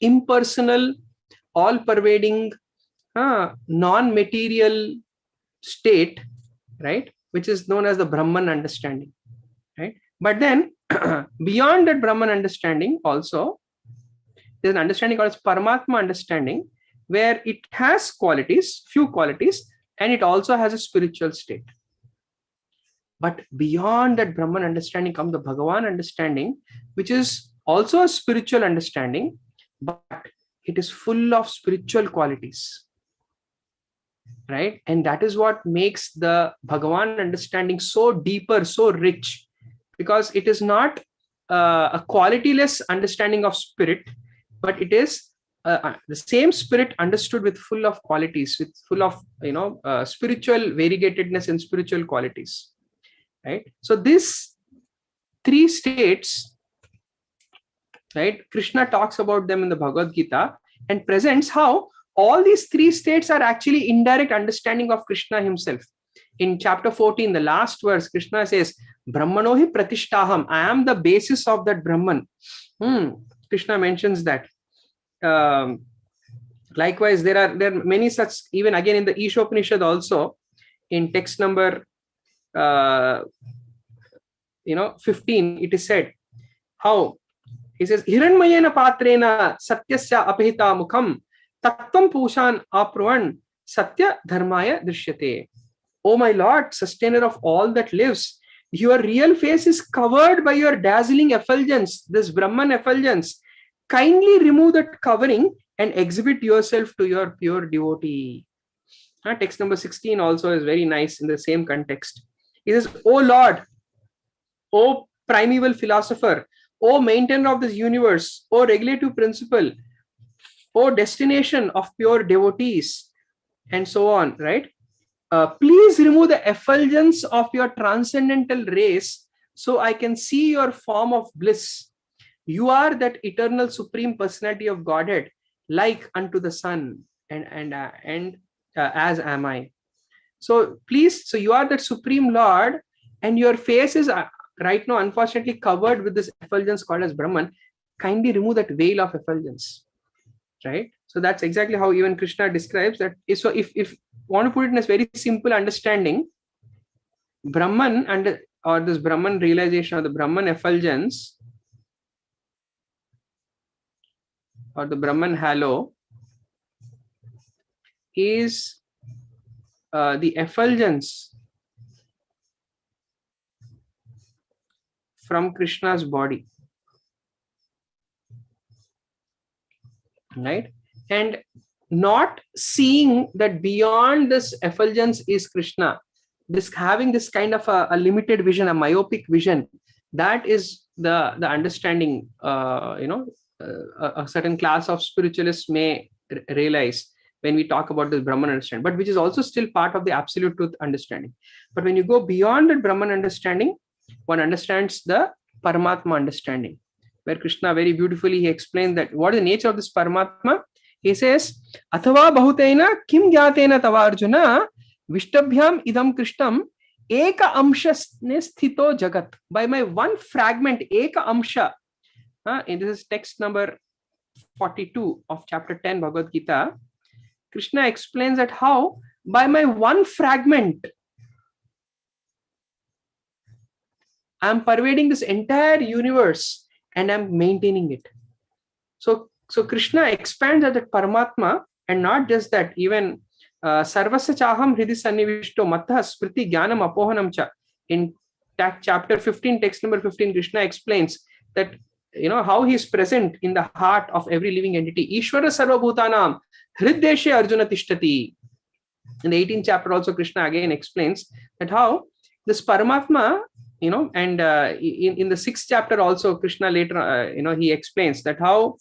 impersonal, all-pervading, non-material state right? Which is known as the Brahman understanding, right? But then beyond that Brahman understanding also, there's an understanding called as Paramatma understanding, where it has qualities, few qualities, and it also has a spiritual state. But beyond that Brahman understanding comes the Bhagavan understanding, which is also a spiritual understanding, but it is full of spiritual qualities, right? And that is what makes the Bhagavan understanding so deeper, so rich, because it is not a qualityless understanding of spirit, but it is the same spirit understood with full of qualities, with full of spiritual variegatedness and spiritual qualities, right? So these three states, right, Krishna talks about them in the Bhagavad Gita and presents how all these three states are actually indirect understanding of Krishna himself. In chapter 14, the last verse, Krishna says, Brahmanohi pratishtaham, I am the basis of that Brahman. Krishna mentions that. Likewise, there are many such, even again in the Ishopanishad also, in text number 15, it is said how he says, Hiranmayena patrena satyasya apahita mukham tattvam pushan apruvan satya dharmaya drishyate. O my Lord, sustainer of all that lives, your real face is covered by your dazzling effulgence, this Brahman effulgence. Kindly remove that covering and exhibit yourself to your pure devotee. Text number 16 also is very nice in the same context. He says, O Lord, O primeval philosopher, O maintainer of this universe, O regulative principle, O destination of pure devotees, and so on, right? Please remove the effulgence of your transcendental rays so I can see your form of bliss. You are that eternal supreme personality of Godhead, like unto the sun, and as am I. So please, so you are that supreme Lord, and your face is right now unfortunately covered with this effulgence called as Brahman. Kindly remove that veil of effulgence, right? So that's exactly how even Krishna describes that. So if want to put it in a very simple understanding, Brahman or this Brahman realization or the Brahman effulgence or the Brahman halo is the effulgence from Krishna's body, right? And not seeing that beyond this effulgence is Krishna, this having this kind of a limited vision, a myopic vision, that is the understanding a certain class of spiritualists may realize when we talk about this Brahman understanding, but which is also still part of the absolute truth understanding. But when you go beyond the Brahman understanding, one understands the Paramatma understanding, where Krishna very beautifully he explains that what is the nature of this Paramatma. He says, Athava bahutena kim gyatena tava Arjuna Vishtabhyam idam Krishnam eka amsha sthito jagat. By my one fragment, eka amsha. In this is text number 42 of chapter 10 Bhagavad Gita. Krishna explains that how by my one fragment I am pervading this entire universe and I am maintaining it. So Krishna expands at that Paramatma, and not just that, even Sarvasya Chaham Hridi Sannivishto Mattha Spriti Jnanam Apohanam Cha. In chapter 15, text number 15, Krishna explains that how he is present in the heart of every living entity. Ishvara Sarvabhutanam Hriddeshe Arjuna Tishtati. In the 18th chapter also Krishna again explains that how this Paramatma, and in the 6th chapter also Krishna later, he explains that how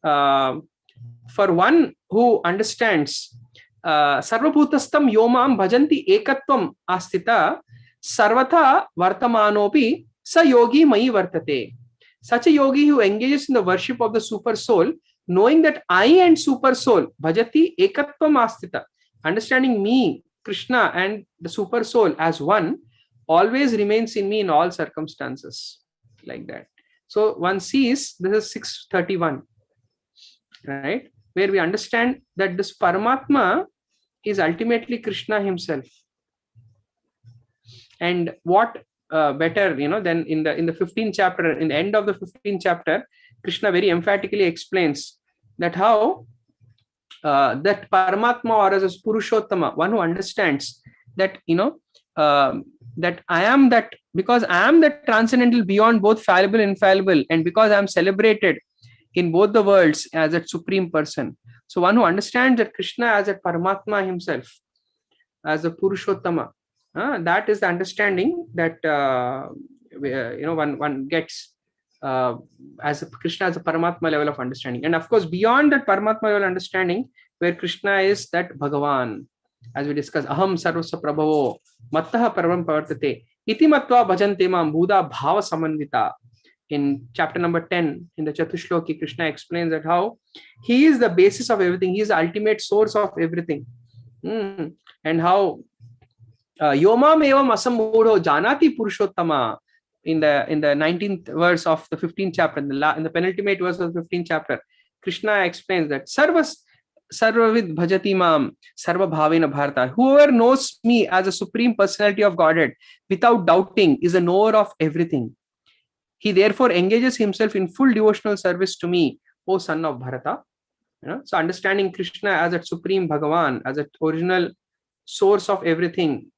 for one who understands Sarvabhutastam Yomam Bhajanti Ekatvam Astita Sarvatha Vartamanopi Sa Yogi Mai Vartate. Such a yogi who engages in the worship of the super soul, knowing that I and super soul, Bhajati Ekatvam Astita, understanding me, Krishna, and the super soul as one, always remains in me in all circumstances, like that. So one sees, this is 631, right, where we understand that this Paramatma is ultimately Krishna himself, And what better, then in the 15th chapter, in the end of the 15th chapter, Krishna very emphatically explains that how that Paramatma, or as a Purushottama, one who understands that, that I am that, because I am the transcendental beyond both fallible and infallible, and because I am celebrated in both the worlds as a supreme person. So one who understands that Krishna as a Paramatma himself, as a Purushottama, that is the understanding that one gets as a Krishna as a Paramatma level of understanding. And of course, beyond that Paramatma level understanding, where Krishna is that Bhagavan, as we discussed, Aham Sarvasya Prabhavo Mattaha Paravam Pavartate Iti Matva Bhajante Mam Bhuda Bhava Samanvita. In chapter number 10, in the Chatushloki, Krishna explains that how he is the basis of everything, he is the ultimate source of everything. And how Yomam evam asamudho janati Purushottama, in the 19th verse of the 15th chapter, in the penultimate verse of the 15th chapter, Krishna explains that Sarvavid bhajati mam sarva bhavena bharata. Whoever knows me as a supreme personality of Godhead without doubting is a knower of everything. He therefore engages himself in full devotional service to me, O son of Bharata. So understanding Krishna as a supreme Bhagavan, as an original source of everything,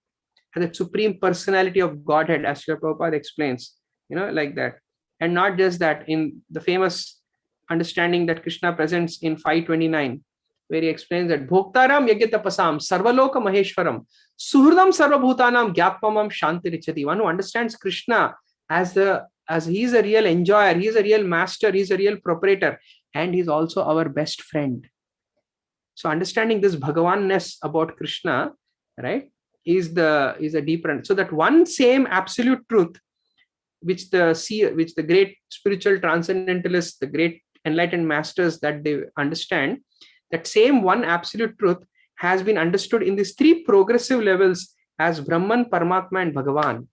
as a supreme personality of Godhead, as Srila Prabhupada explains, like that. And not just that, in the famous understanding that Krishna presents in 529, where he explains that Bhoktaram Yagyatapasam Sarvaloka Maheshwaram Suhridam Sarvabhutanam Gyapamam Shantirichati. One who understands Krishna as he is a real enjoyer, he is a real master, he is a real proprietor, and he is also our best friend. So understanding this Bhagavanness about Krishna, right, is a deeper. So that one same absolute truth, which the great spiritual transcendentalists, the great enlightened masters, that they understand, that same one absolute truth has been understood in these three progressive levels as Brahman, Paramatma, and Bhagavan.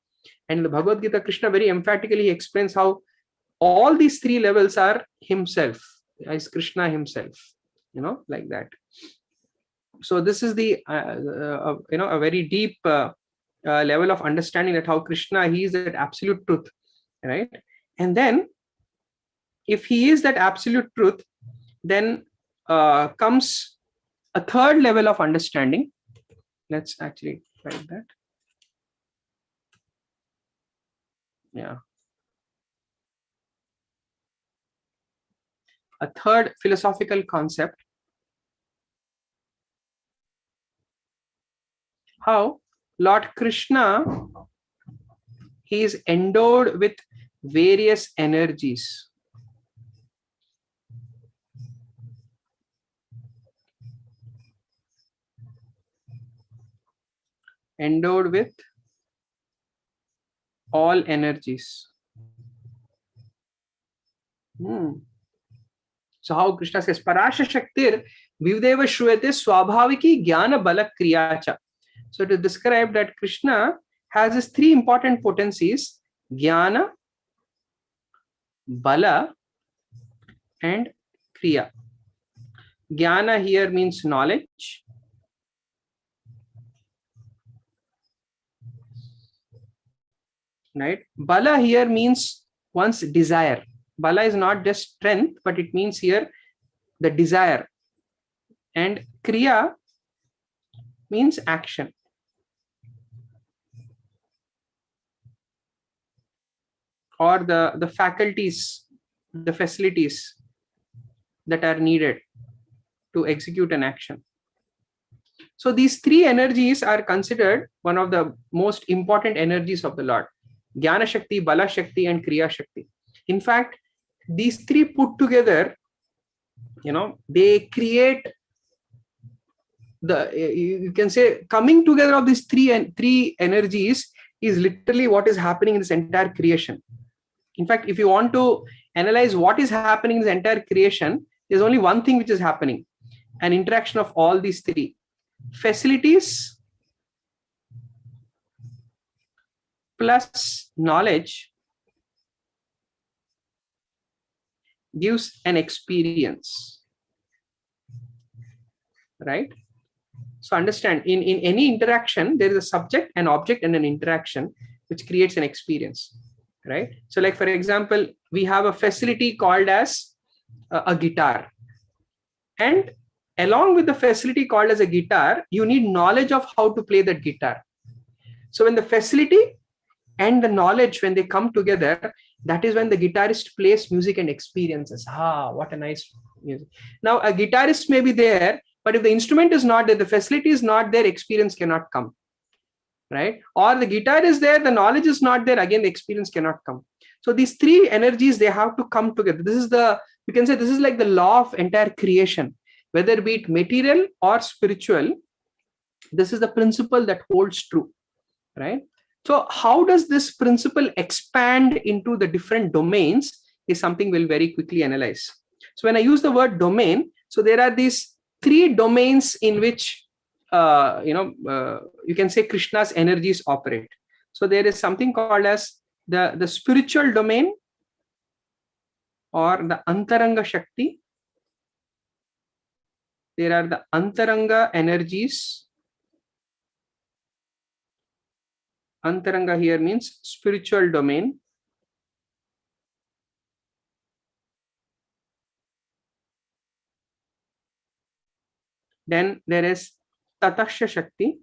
And in the Bhagavad Gita, Krishna very emphatically explains how all these three levels are himself, as Krishna himself, like that. So this is the a very deep level of understanding that how Krishna, he is that absolute truth, right? And then if he is that absolute truth, then comes a third level of understanding. Let's actually write that. Yeah. A third philosophical concept, how Lord Krishna, he is endowed with various energies. Endowed with all energies. So how Krishna says, Parasha Shaktir Vivdeva Shruyate Swabhaviki Jnana Bala Kriyacha. So to describe that Krishna has his three important potencies, Jnana, Bala, and Kriya. Jnana here means knowledge. Right? Bala here means one's desire. Bala is not just strength, but it means here the desire. And Kriya means action. Or the faculties, the facilities that are needed to execute an action. So these three energies are considered one of the most important energies of the Lord. Jnana Shakti, Bala Shakti, and Kriya Shakti. In fact, these three put together, they create you can say, coming together of these three energies is literally what is happening in this entire creation. In fact, if you want to analyze what is happening in this entire creation, there's only one thing which is happening: an interaction of all these three. Facilities plus knowledge gives an experience, right? So understand, in any interaction, there is a subject, an object, and an interaction, which creates an experience, right? So like, for example, we have a facility called as a guitar. And along with the facility called as a guitar, you need knowledge of how to play that guitar. So when the facility and the knowledge, when they come together, that is when the guitarist plays music and experiences. What a nice music. Now a guitarist may be there, but if the instrument is not there, the facility is not there, experience cannot come, right? Or the guitar is there, the knowledge is not there, again the experience cannot come. So these three energies, they have to come together. This is the, you can say, this is like the law of entire creation, whether be it material or spiritual. This is the principle that holds true, right? So how does this principle expand into the different domains is something we'll very quickly analyze. So when I use the word domain, so there are these three domains in which you can say Krishna's energies operate. So there is something called as the spiritual domain, or the Antaranga Shakti. There are the Antaranga energies. Antaranga here means spiritual domain. Then there is Tatasya Shakti,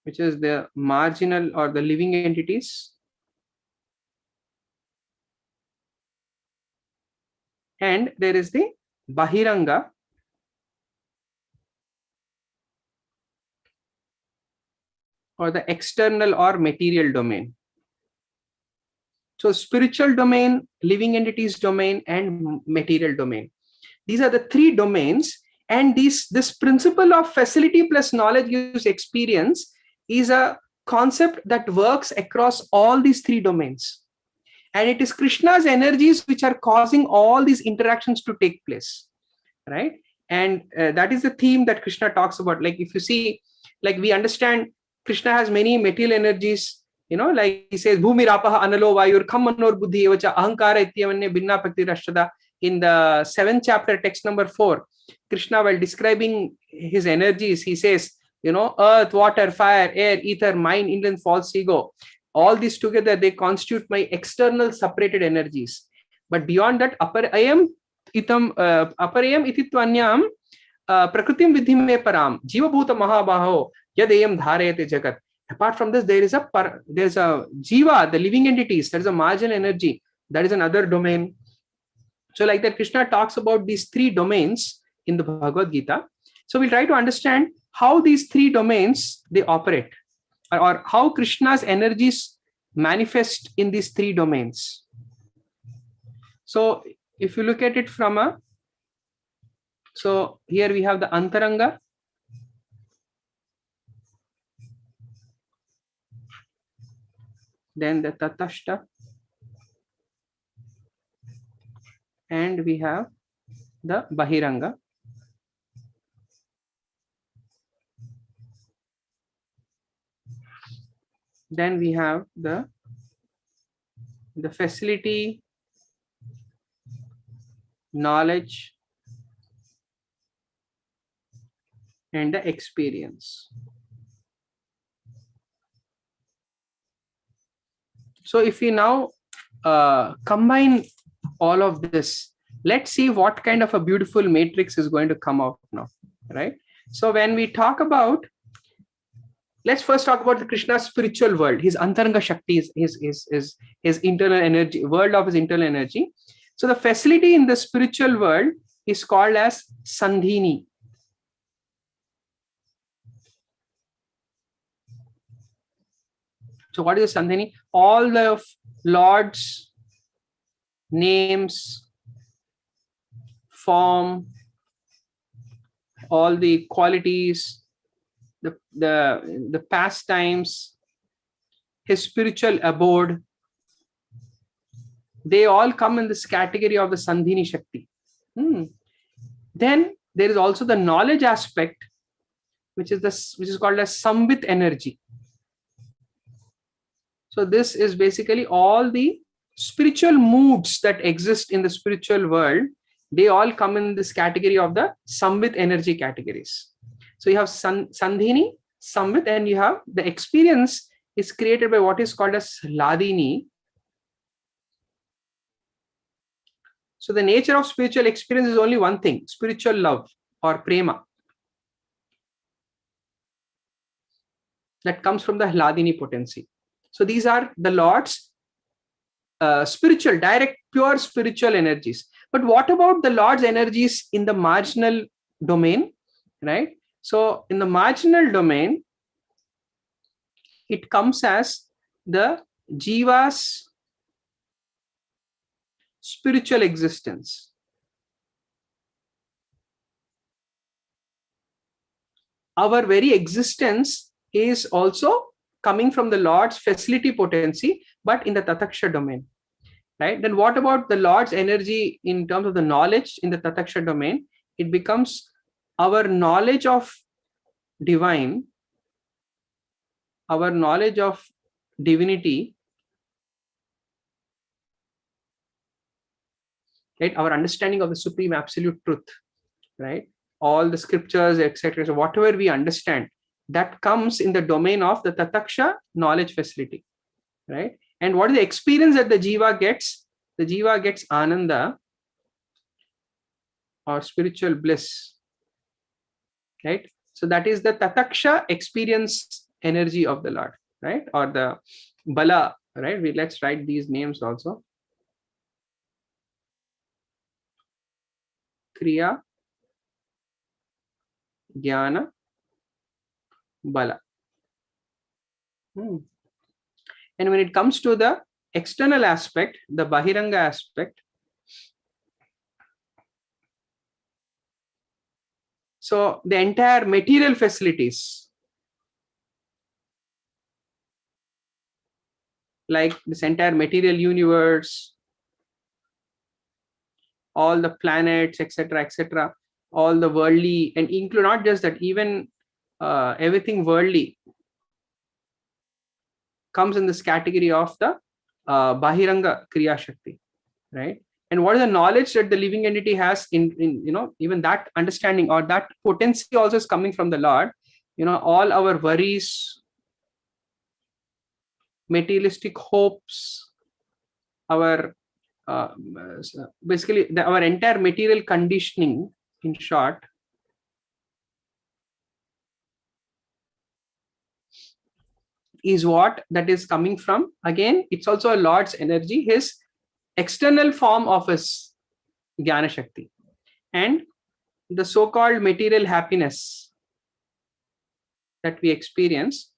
which is the marginal or the living entities. And there is the Bahiranga, or the external or material domain. So spiritual domain, living entities domain, and material domain. These are the three domains. And this principle of facility plus knowledge gives experience is a concept that works across all these three domains. And it is Krishna's energies which are causing all these interactions to take place, right? And that is the theme that Krishna talks about. Like if you see, like we understand Krishna has many material energies, like he says, Bhumi Rapaha Analo Vayur Khammanor Buddhi Evacha Ahankara Ityavanya Binna Pakti Rashtada. In the 7th chapter, text number 4, Krishna, while describing his energies, he says, earth, water, fire, air, ether, mind, Indian false ego, all these together, they constitute my external separated energies. But beyond that, aparayam ititvanyam prakritim vidhi me param jiva bhuta mahabaho yadayam dharayate jagat. Apart from this, there's a jiva, the living entities, there is a marginal energy, that is another domain. So like that, Krishna talks about these three domains in the Bhagavad Gita. So we'll try to understand how these three domains, they operate, or how Krishna's energies manifest in these three domains. So if you look at it from so here we have the Antaranga, then the Tatashta, and we have the Bahiranga. Then we have the facility, knowledge, and the experience. So if we now combine all of this, let's see what kind of a beautiful matrix is going to come out now, right? So when we talk about, let's first talk about the Krishna's spiritual world, his Antaranga Shakti, his internal energy, world of his internal energy. So the facility in the spiritual world is called as Sandhini. So what is a Sandhini? All the Lord's names, form, all the qualities, the pastimes, his spiritual abode, they all come in this category of the Sandhini Shakti. Then there is also the knowledge aspect, which is called as Samvit energy. So this is basically all the spiritual moods that exist in the spiritual world. they all come in this category of the Samvit energy categories. So you have Sandhini, Samvit, and you have the experience is created by what is called as Hladini. So the nature of spiritual experience is only one thing, spiritual love or prema. That comes from the Hladini potency. So these are the Lord's spiritual, direct, pure spiritual energies. But what about the Lord's energies in the marginal domain, right? So in the marginal domain, it comes as the Jiva's spiritual existence. Our very existence is also coming from the Lord's facility potency, but in the Tataksha domain, right? Then what about the Lord's energy in terms of the knowledge in the Tataksha domain? It becomes our knowledge of divine, our knowledge of divinity, right? Our understanding of the supreme absolute truth, right? All the scriptures, etc. So whatever we understand, that comes in the domain of the Tataksha knowledge facility, right? And what is the experience that the Jiva gets? The Jiva gets Ananda or spiritual bliss, right? So that is the Tataksha experience energy of the Lord, right? Or the Bala, right? Let's write these names also. Kriya, Jnana, Bala. And when it comes to the external aspect, the Bahiranga aspect, so the entire material facilities, like this entire material universe, all the planets, etc., all the worldly, and include not just that, even everything worldly comes in this category of the Bahiranga Kriya Shakti, right? And what is the knowledge that the living entity has in even that understanding or that potency also is coming from the Lord. All our worries, materialistic hopes, our basically our entire material conditioning, in short, is what that is coming from. Again, it's also a Lord's energy, his external form of his Jnana Shakti. And the so-called material happiness that we experience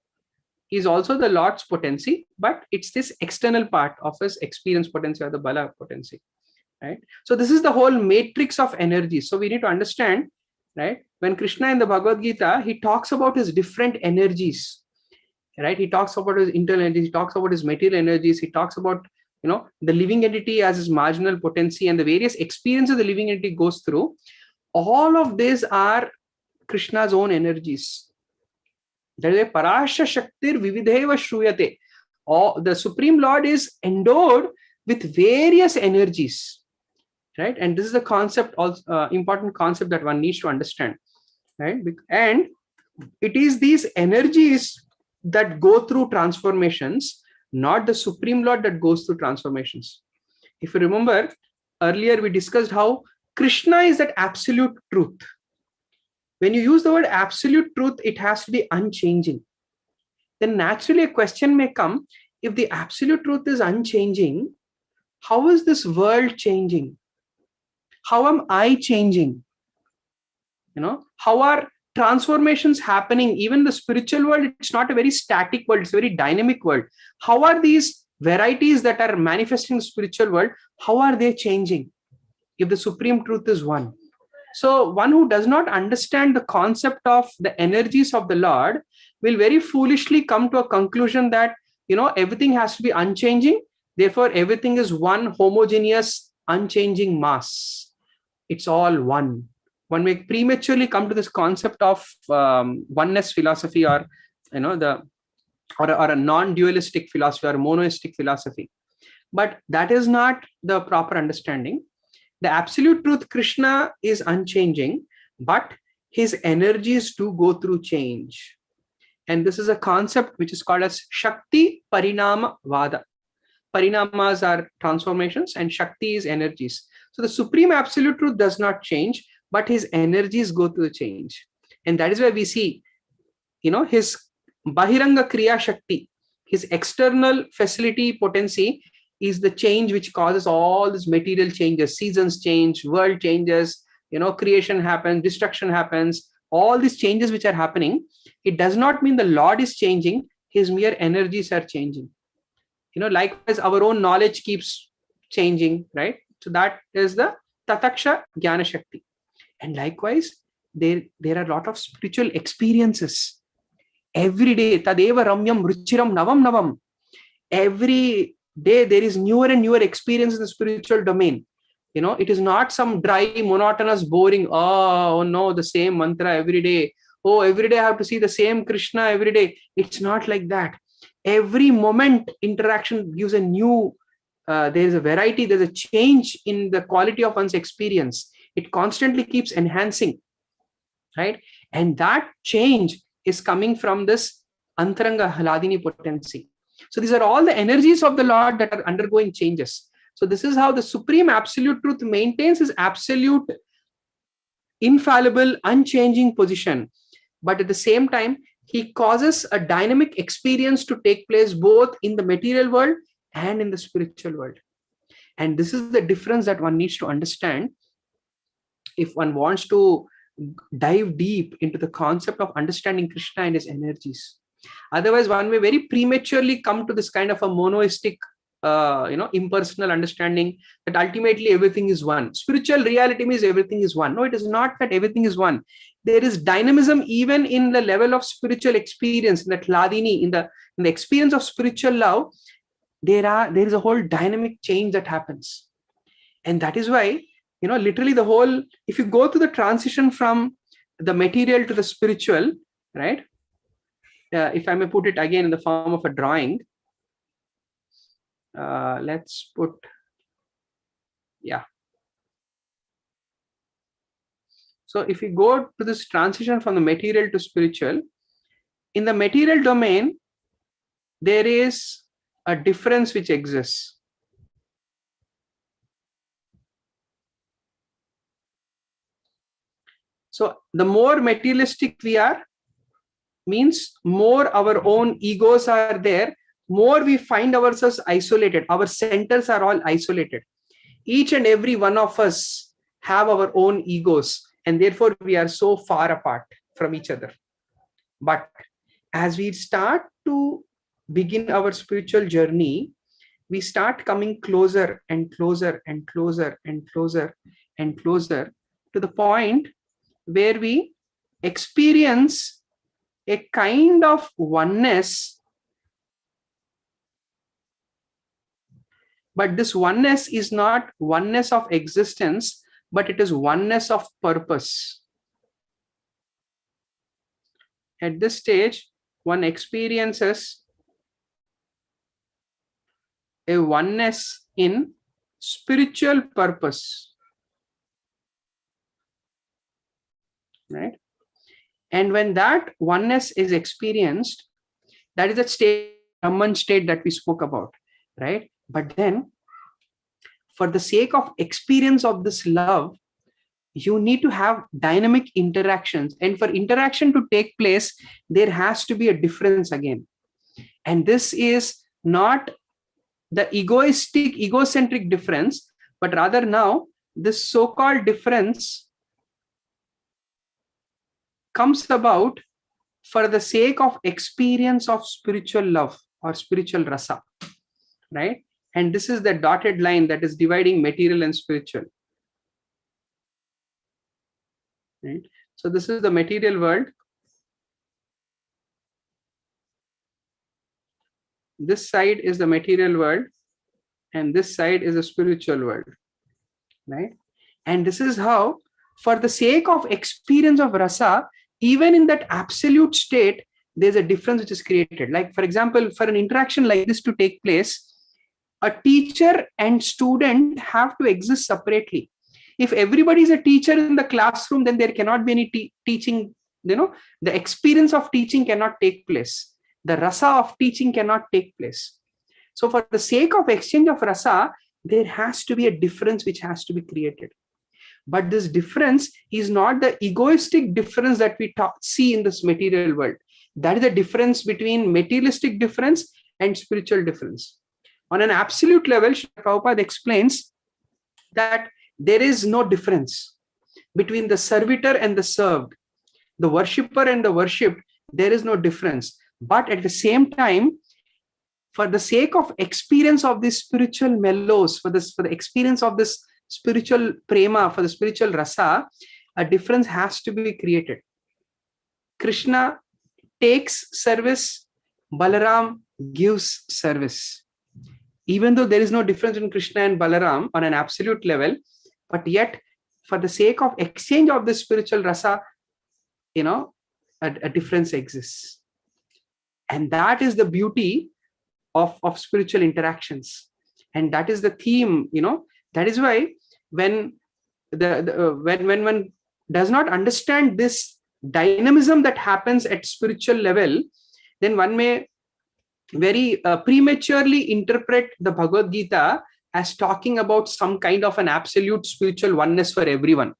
is also the Lord's potency, but it's this external part of his experience potency or the Bala potency, right? So this is the whole matrix of energy. So we need to understand, right? When Krishna in the Bhagavad Gita, he talks about his different energies, right? He talks about his internal energies, he talks about his material energies, he talks about the living entity as his marginal potency and the various experiences the living entity goes through. All of these are Krishna's own energies. That is Parasha Shaktir Vividheva Shruyate. The Supreme Lord is endowed with various energies, right? And this is the concept, also important concept that one needs to understand, right? And it is these energies that go through transformations, not the Supreme Lord that goes through transformations. If you remember, earlier we discussed how Krishna is that absolute truth. When you use the word absolute truth, it has to be unchanging. Then naturally a question may come, if the absolute truth is unchanging, how is this world changing? How am I changing? How are transformations happening? Even the spiritual world, it's not a very static world, it's a very dynamic world. How are these varieties that are manifesting in the spiritual world, how are they changing if the supreme truth is one? So one who does not understand the concept of the energies of the Lord will very foolishly come to a conclusion that everything has to be unchanging, therefore everything is one homogeneous unchanging mass, it's all one. One may prematurely come to this concept of oneness philosophy, or or a non-dualistic philosophy or monoistic philosophy. But that is not the proper understanding. The absolute truth, Krishna, is unchanging, but his energies do go through change. And this is a concept which is called as Shakti Parinama Vada. Parinamas are transformations and Shakti is energies. So the supreme absolute truth does not change, but his energies go through change. And that is why we see, his Bahiranga Kriya Shakti, his external facility potency is the change which causes all these material changes. Seasons change, world changes, creation happens, destruction happens, all these changes which are happening. It does not mean the Lord is changing, his mere energies are changing. Likewise, our own knowledge keeps changing, right? So that is the Tataksha Jnana Shakti. And likewise, there are a lot of spiritual experiences. Every day, Tadeva Ramyam Ruchiram Navam Navam. Every day, there is newer and newer experience in the spiritual domain. It is not some dry, monotonous, boring, oh no, the same mantra every day. Oh, every day I have to see the same Krishna every day. It's not like that. Every moment interaction gives a new, there's a variety, there's a change in the quality of one's experience. It constantly keeps enhancing, right? And that change is coming from this Antaranga Hladini potency. So these are all the energies of the Lord that are undergoing changes. So this is how the supreme absolute truth maintains his absolute, infallible, unchanging position. But at the same time, he causes a dynamic experience to take place both in the material world and in the spiritual world. And this is the difference that one needs to understand if one wants to dive deep into the concept of understanding Krishna and his energies. Otherwise, one may very prematurely come to this kind of a monoistic, impersonal understanding that ultimately everything is one. Spiritual reality means everything is one. No, it is not that everything is one. There is dynamism even in the level of spiritual experience, in the Hladini, in the experience of spiritual love. There is a whole dynamic change that happens. And that is why, literally the whole, if you go to the transition from the material to the spiritual, right? If I may put it again in the form of a drawing, let's put, yeah. So if you go to this transition from the material to spiritual, in the material domain, there is a difference which exists. So the more materialistic we are, means more our own egos are there, more we find ourselves isolated. Our centers are all isolated. Each and every one of us have our own egos, and therefore we are so far apart from each other. But as we start to begin our spiritual journey, we start coming closer and closer and closer and closer and closer to the point where we experience a kind of oneness. But this oneness is not oneness of existence, but it is oneness of purpose. At this stage, one experiences a oneness in spiritual purpose, right? And when that oneness is experienced, that is that state, Brahman state that we spoke about, right? But then, for the sake of experience of this love, you need to have dynamic interactions. And for interaction to take place, there has to be a difference again. And this is not the egocentric difference, but rather now this so-called difference comes about for the sake of experience of spiritual love or spiritual rasa, right? And this is the dotted line that is dividing material and spiritual. Right? So this is the material world. This side is the material world, and this side is the spiritual world, right? And this is how, for the sake of experience of rasa, even in that absolute state, there's a difference which is created. Like, for example, for an interaction like this to take place, a teacher and student have to exist separately. If everybody is a teacher in the classroom, then there cannot be any teaching. The experience of teaching cannot take place. The rasa of teaching cannot take place. So for the sake of exchange of rasa, there has to be a difference which has to be created. But this difference is not the egoistic difference that we see in this material world. That is the difference between materialistic difference and spiritual difference. On an absolute level, Srila Prabhupada explains that there is no difference between the servitor and the served, the worshipper and the worshipped. There is no difference. But at the same time, for the sake of experience of this spiritual mellows, for the experience of this spiritual prema, for the spiritual rasa, a difference has to be created. Krishna takes service, Balaram gives service. Even though there is no difference in Krishna and Balaram on an absolute level, but yet for the sake of exchange of this spiritual rasa, a difference exists. And that is the beauty of spiritual interactions. And that is the theme, that is why when one does not understand this dynamism that happens at spiritual level, then one may very prematurely interpret the Bhagavad Gita as talking about some kind of an absolute spiritual oneness for everyone.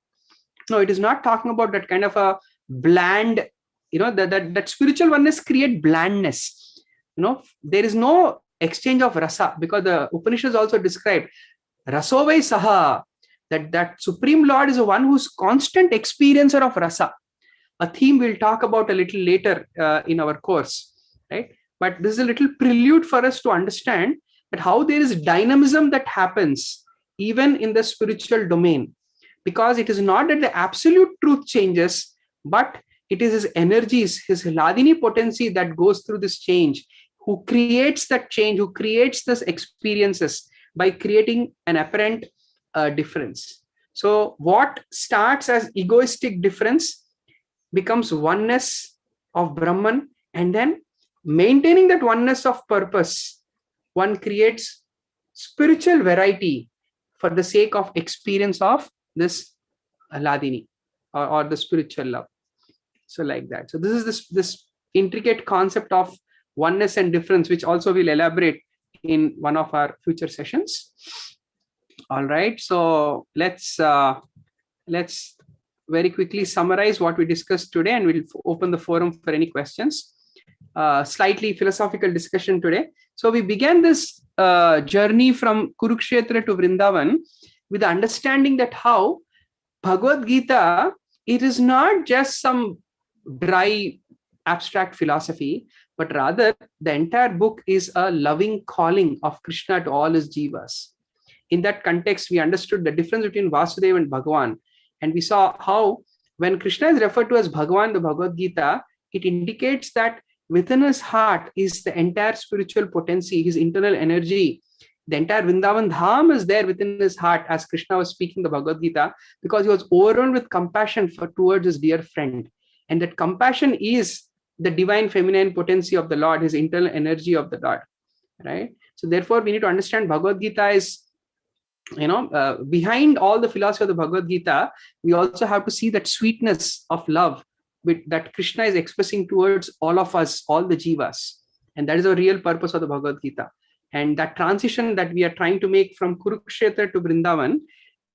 No, it is not talking about that kind of a bland, that spiritual oneness create blandness. There is no exchange of rasa, because the Upanishads also describe rasovai saha, that Supreme Lord is the one who's constant experiencer of rasa. A theme we'll talk about a little later in our course, right? But this is a little prelude for us to understand that how there is dynamism that happens even in the spiritual domain, because it is not that the absolute truth changes, but it is his energies, his Hladini potency that goes through this change, who creates that change, who creates these experiences by creating an apparent difference. So what starts as egoistic difference becomes oneness of Brahman, and then maintaining that oneness of purpose, one creates spiritual variety for the sake of experience of this Hladini or the spiritual love. So like that. So this is this intricate concept of oneness and difference, which also we'll elaborate in one of our future sessions. All right. So let's very quickly summarize what we discussed today, and we'll open the forum for any questions. Slightly philosophical discussion today. So we began this journey from Kurukshetra to Vrindavan with the understanding that how Bhagavad Gita, it is not just some dry abstract philosophy, but rather the entire book is a loving calling of Krishna to all his jivas. In that context, we understood the difference between Vasudeva and Bhagavan. And we saw how when Krishna is referred to as Bhagavan, the Bhagavad Gita, it indicates that within his heart is the entire spiritual potency, his internal energy. The entire Vrindavan Dham is there within his heart as Krishna was speaking the Bhagavad Gita, because he was overwhelmed with compassion towards his dear friend. And that compassion is the divine feminine potency of the Lord, his internal energy of the Lord, right? So therefore, we need to understand Bhagavad Gita is, behind all the philosophy of the Bhagavad Gita, we also have to see that sweetness of love that Krishna is expressing towards all of us, all the jivas. And that is the real purpose of the Bhagavad Gita. And that transition that we are trying to make from Kurukshetra to Vrindavan,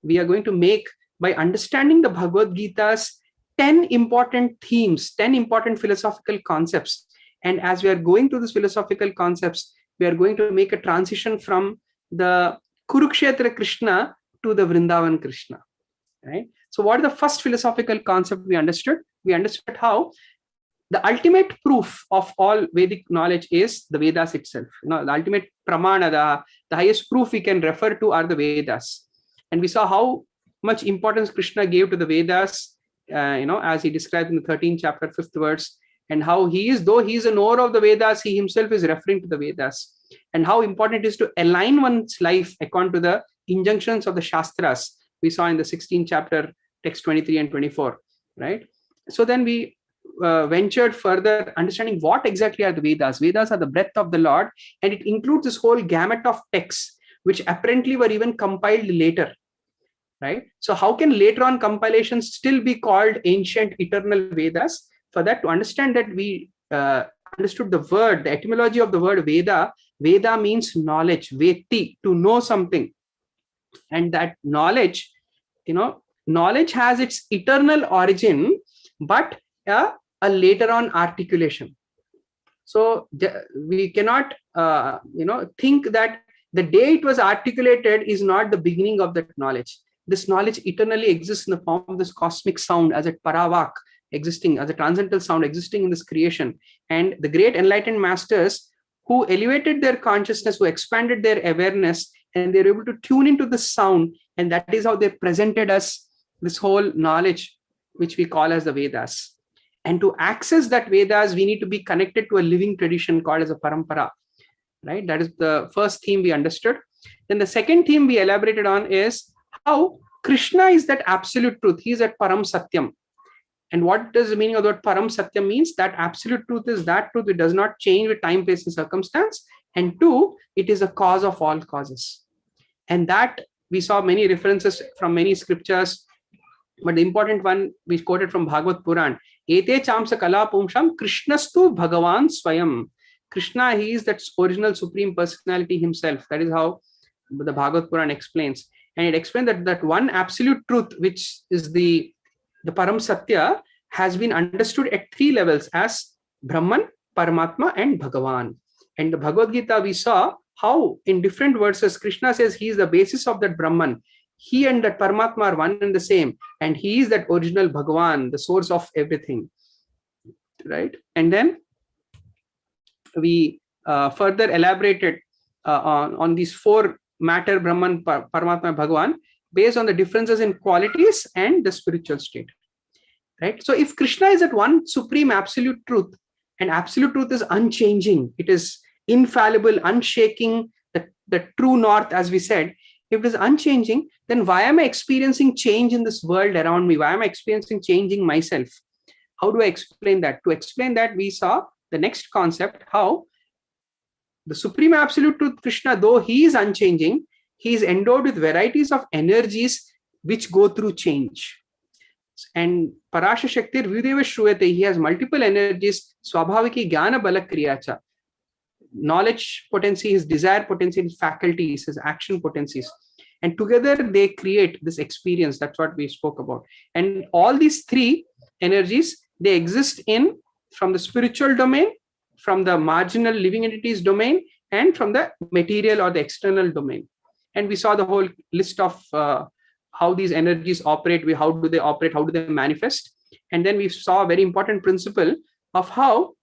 we are going to make by understanding the Bhagavad Gita's 10 important themes, 10 important philosophical concepts. And as we are going through these philosophical concepts, we are going to make a transition from the Kurukshetra Krishna to the Vrindavan Krishna, right? So what is the first philosophical concept we understood? We understood how the ultimate proof of all Vedic knowledge is the Vedas itself. The ultimate pramana, the highest proof we can refer to are the Vedas. And we saw how much importance Krishna gave to the Vedas, as he described in the 13th chapter, 5th verse, and how though he is a knower of the Vedas, he himself is referring to the Vedas, and how important it is to align one's life according to the injunctions of the Shastras. We saw in the 16th chapter, text 23 and 24, right? So then we ventured further, understanding what exactly are the Vedas. Vedas are the breath of the Lord, and it includes this whole gamut of texts, which apparently were even compiled later, right? So how can later on compilations still be called ancient eternal Vedas? For that, to understand that, we understood the word, the etymology of the word Veda. Veda means knowledge, veti, to know something. And that knowledge, knowledge has its eternal origin, but a later on articulation. So we cannot, think that the day it was articulated is not the beginning of that knowledge. This knowledge eternally exists in the form of this cosmic sound as a paravak, existing as a transcendental sound existing in this creation. And the great enlightened masters who elevated their consciousness, who expanded their awareness, and they're able to tune into the sound, and that is how they presented us this whole knowledge, which we call as the Vedas. And to access that Vedas, we need to be connected to a living tradition called as a parampara, right? That is the first theme we understood. Then the second theme we elaborated on is how Krishna is that absolute truth. He is that Param Satyam. And what does the meaning of the word Param Satyam means? That absolute truth is that truth. It does not change with time, place, and circumstance. And two, it is a cause of all causes. And that we saw many references from many scriptures. But the important one we quoted from Bhagavad Puran. Ete chamsa kala pumsham Krishnastu Bhagavan Swayam. Krishna, he is that original supreme personality himself. That is how the Bhagavad Puran explains. And it explains that one absolute truth, which is the Param Satya, has been understood at three levels as Brahman, Paramatma, and Bhagavan. And the Bhagavad Gita, we saw how in different verses Krishna says he is the basis of that Brahman. He and that Paramatma are one and the same. And he is that original Bhagavan, the source of everything. Right? And then we further elaborated on these four matter, Brahman, Paramatma, Bhagavan, based on the differences in qualities and the spiritual state. Right? So if Krishna is at one supreme absolute truth, and absolute truth is unchanging, it is infallible, unshaking, the true north, as we said, if it is unchanging, then why am I experiencing change in this world around me? Why am I experiencing changing myself? How do I explain that? To explain that, we saw the next concept, how the supreme absolute truth, Krishna, though he is unchanging, he is endowed with varieties of energies which go through change. And Parasha Shakti Videva Shruyate, he has multiple energies, Swabhaviki Jnana Bala Kriyacha. Knowledge potency, his desire potency, his faculties, his action potencies. And together they create this experience. That's what we spoke about. And all these three energies, they exist from the spiritual domain, from the marginal living entities domain, and from the material or the external domain. And we saw the whole list of how these energies operate, how do they operate, how do they manifest. And then we saw a very important principle of how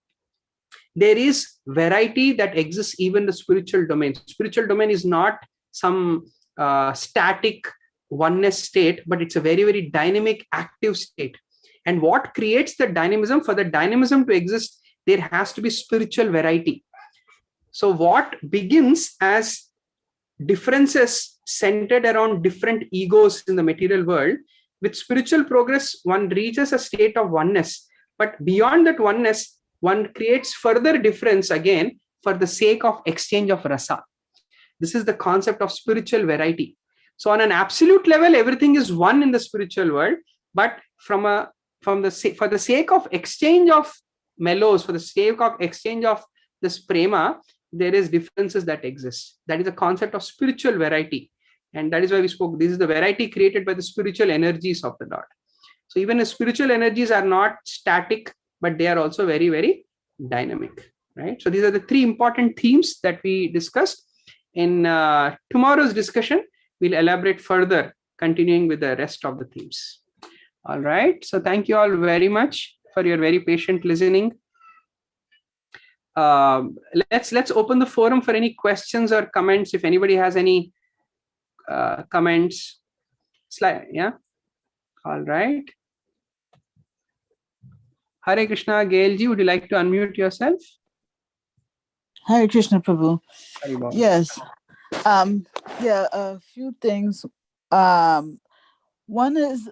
there is variety that exists even in the spiritual domain. Spiritual domain is not some static oneness state, but it's a very, very dynamic, active state. And what creates the dynamism? For the dynamism to exist, there has to be spiritual variety. So what begins as differences centered around different egos in the material world, with spiritual progress, one reaches a state of oneness. But beyond that oneness, one creates further difference again for the sake of exchange of rasa. This is the concept of spiritual variety. So on an absolute level, everything is one in the spiritual world, but for the sake of exchange of mellows, for the sake of exchange of this prema, there is differences that exist. That is the concept of spiritual variety. And that is why we spoke, this is the variety created by the spiritual energies of the Lord. So even the spiritual energies are not static, but they are also very, very dynamic, right? So these are the three important themes that we discussed. In tomorrow's discussion, we'll elaborate further, continuing with the rest of the themes. All right. So thank you all very much for your very patient listening. Let's open the forum for any questions or comments. If anybody has any comments, yeah. All right. Hare Krishna. Gailji, would you like to unmute yourself? Hare Krishna, Prabhu. Hare Yes. A few things. One is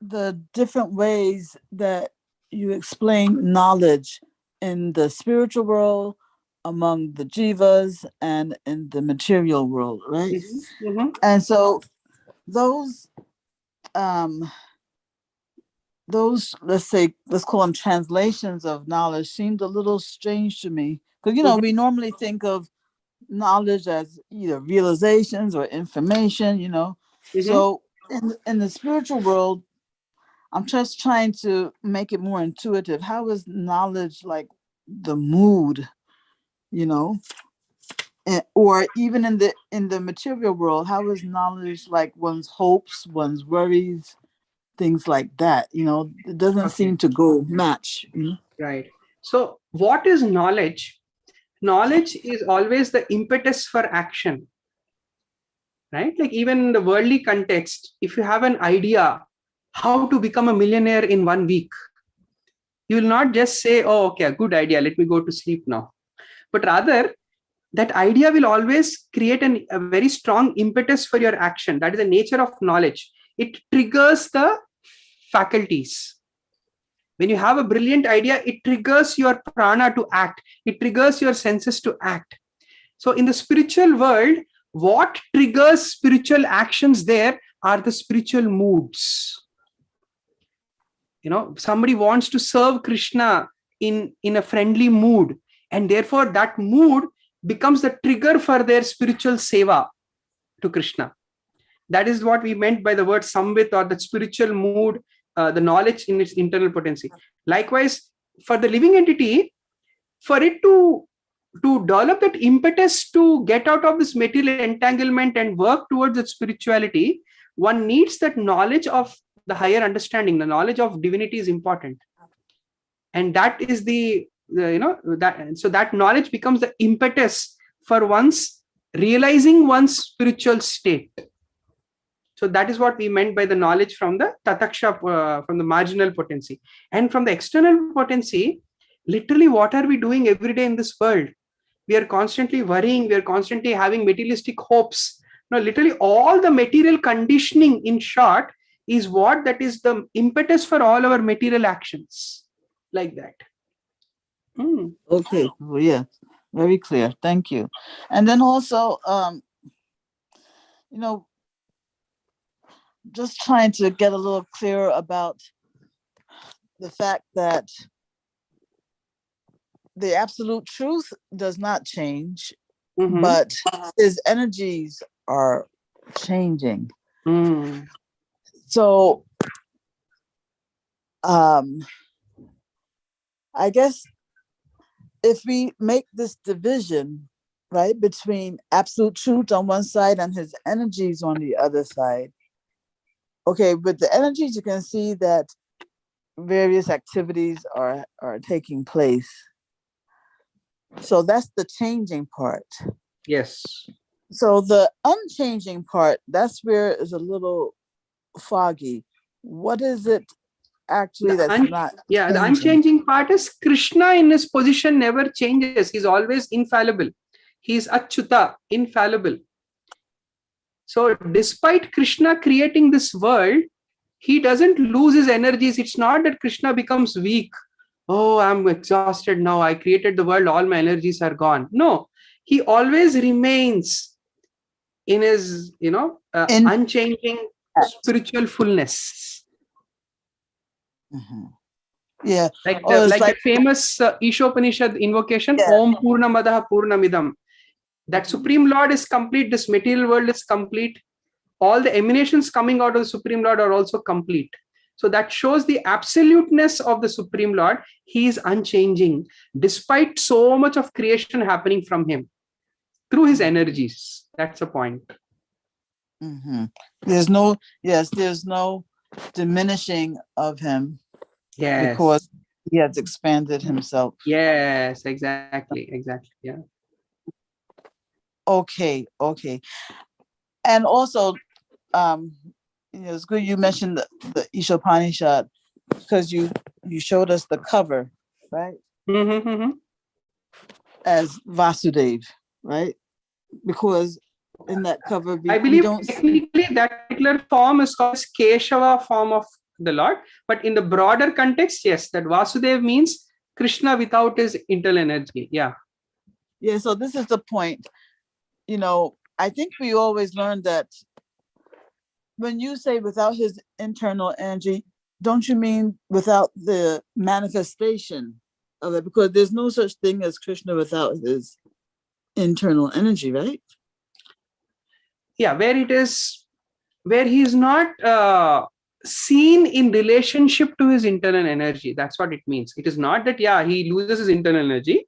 the different ways that you explain knowledge in the spiritual world, among the jivas, and in the material world, right? Mm-hmm. And so those those, let's call them translations of knowledge, seemed a little strange to me. Because, we normally think of knowledge as either realizations or information, So in the spiritual world, I'm just trying to make it more intuitive. How is knowledge like the mood, or even in the material world, how is knowledge like one's hopes, one's worries, things like that? It doesn't seem to go match. Right. So what is knowledge? Knowledge is always the impetus for action, right? Like even in the worldly context, if you have an idea how to become a millionaire in 1 week, you will not just say, oh, okay, a good idea, let me go to sleep now. But rather, that idea will always create a very strong impetus for your action. That is the nature of knowledge. It triggers the faculties. When you have a brilliant idea, it triggers your prana to act. It triggers your senses to act. So in the spiritual world, what triggers spiritual actions there are the spiritual moods. Somebody wants to serve Krishna in a friendly mood, and therefore that mood becomes the trigger for their spiritual seva to Krishna. That is what we meant by the word samvit, or the spiritual mood, the knowledge in its internal potency. Likewise, for the living entity, for it to develop that impetus to get out of this material entanglement and work towards its spirituality, one needs that knowledge of the higher understanding. The knowledge of divinity is important, and that is that knowledge becomes the impetus for one's realizing one's spiritual state. So that is what we meant by the knowledge from the tataksha, from the marginal potency. And from the external potency, literally what are we doing every day in this world? We are constantly worrying, we are constantly having materialistic hopes. Literally all the material conditioning, in short, is that is the impetus for all our material actions, like that. Okay, well, yeah, very clear. Thank you. And then also, just trying to get a little clearer about the fact that the absolute truth does not change, but his energies are changing. So, I guess if we make this division, right, between absolute truth on one side and his energies on the other side, okay, with the energies, you can see that various activities are taking place. So that's the changing part. Yes. So the unchanging part, that's where it's a little foggy. What is it actually that's not? Yeah, the unchanging part is Krishna in his position never changes. He's always infallible. He's Achyuta, infallible. So despite Krishna creating this world, he doesn't lose his energies. It's not that Krishna becomes weak. Oh, I'm exhausted now. I created the world. All my energies are gone. No, he always remains in his, unchanging spiritual fullness. Yeah. Like the famous Ishopanishad invocation, Om Purnamadaha Purnamidam. That Supreme Lord is complete. This material world is complete. All the emanations coming out of the Supreme Lord are also complete. So that shows the absoluteness of the Supreme Lord. He is unchanging, despite so much of creation happening from him through his energies. That's the point. There's no diminishing of him. Yes. Because he has expanded himself. Yes, exactly. Yeah. Okay. And also, it's good you mentioned the Ishopanishad, because you showed us the cover, right? As Vasudev, right? Because in that cover, I believe technically that particular form is called Keshava form of the Lord, but in the broader context, yes, that Vasudev means Krishna without his internal energy. Yeah. So this is the point. I think we always learned that when you say without his internal energy, don't you mean without the manifestation of it? Because there's no such thing as Krishna without his internal energy, right? Yeah, where he is not seen in relationship to his internal energy. That's what it means. It is not that, yeah, he loses his internal energy,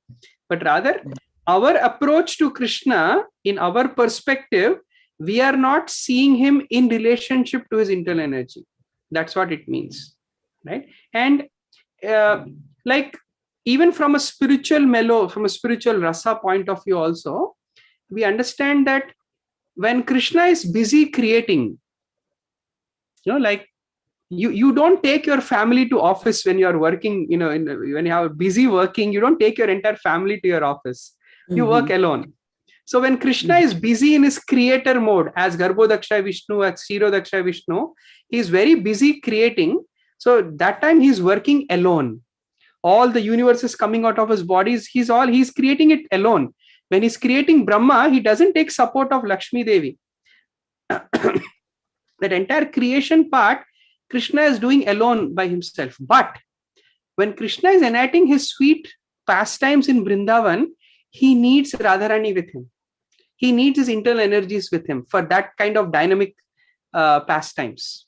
but rather our approach to Krishna, in our perspective, we are not seeing him in relationship to his internal energy. That's what it means, right? And like, even from a from a spiritual rasa point of view also, we understand that when Krishna is busy creating, like, you don't take your family to office when you are working, when you have busy working, you don't take your entire family to your office. You work alone. So when Krishna is busy in his creator mode, as Garbhodaksha Vishnu, as Kshirodaksha Vishnu, he is very busy creating. So that time he's working alone. All the universe is coming out of his bodies. He's creating it alone. When he's creating Brahma, he doesn't take support of Lakshmi Devi. That entire creation part, Krishna is doing alone by himself. But when Krishna is enacting his sweet pastimes in Vrindavan, he needs Radharani with him. He needs his internal energies with him for that kind of dynamic pastimes.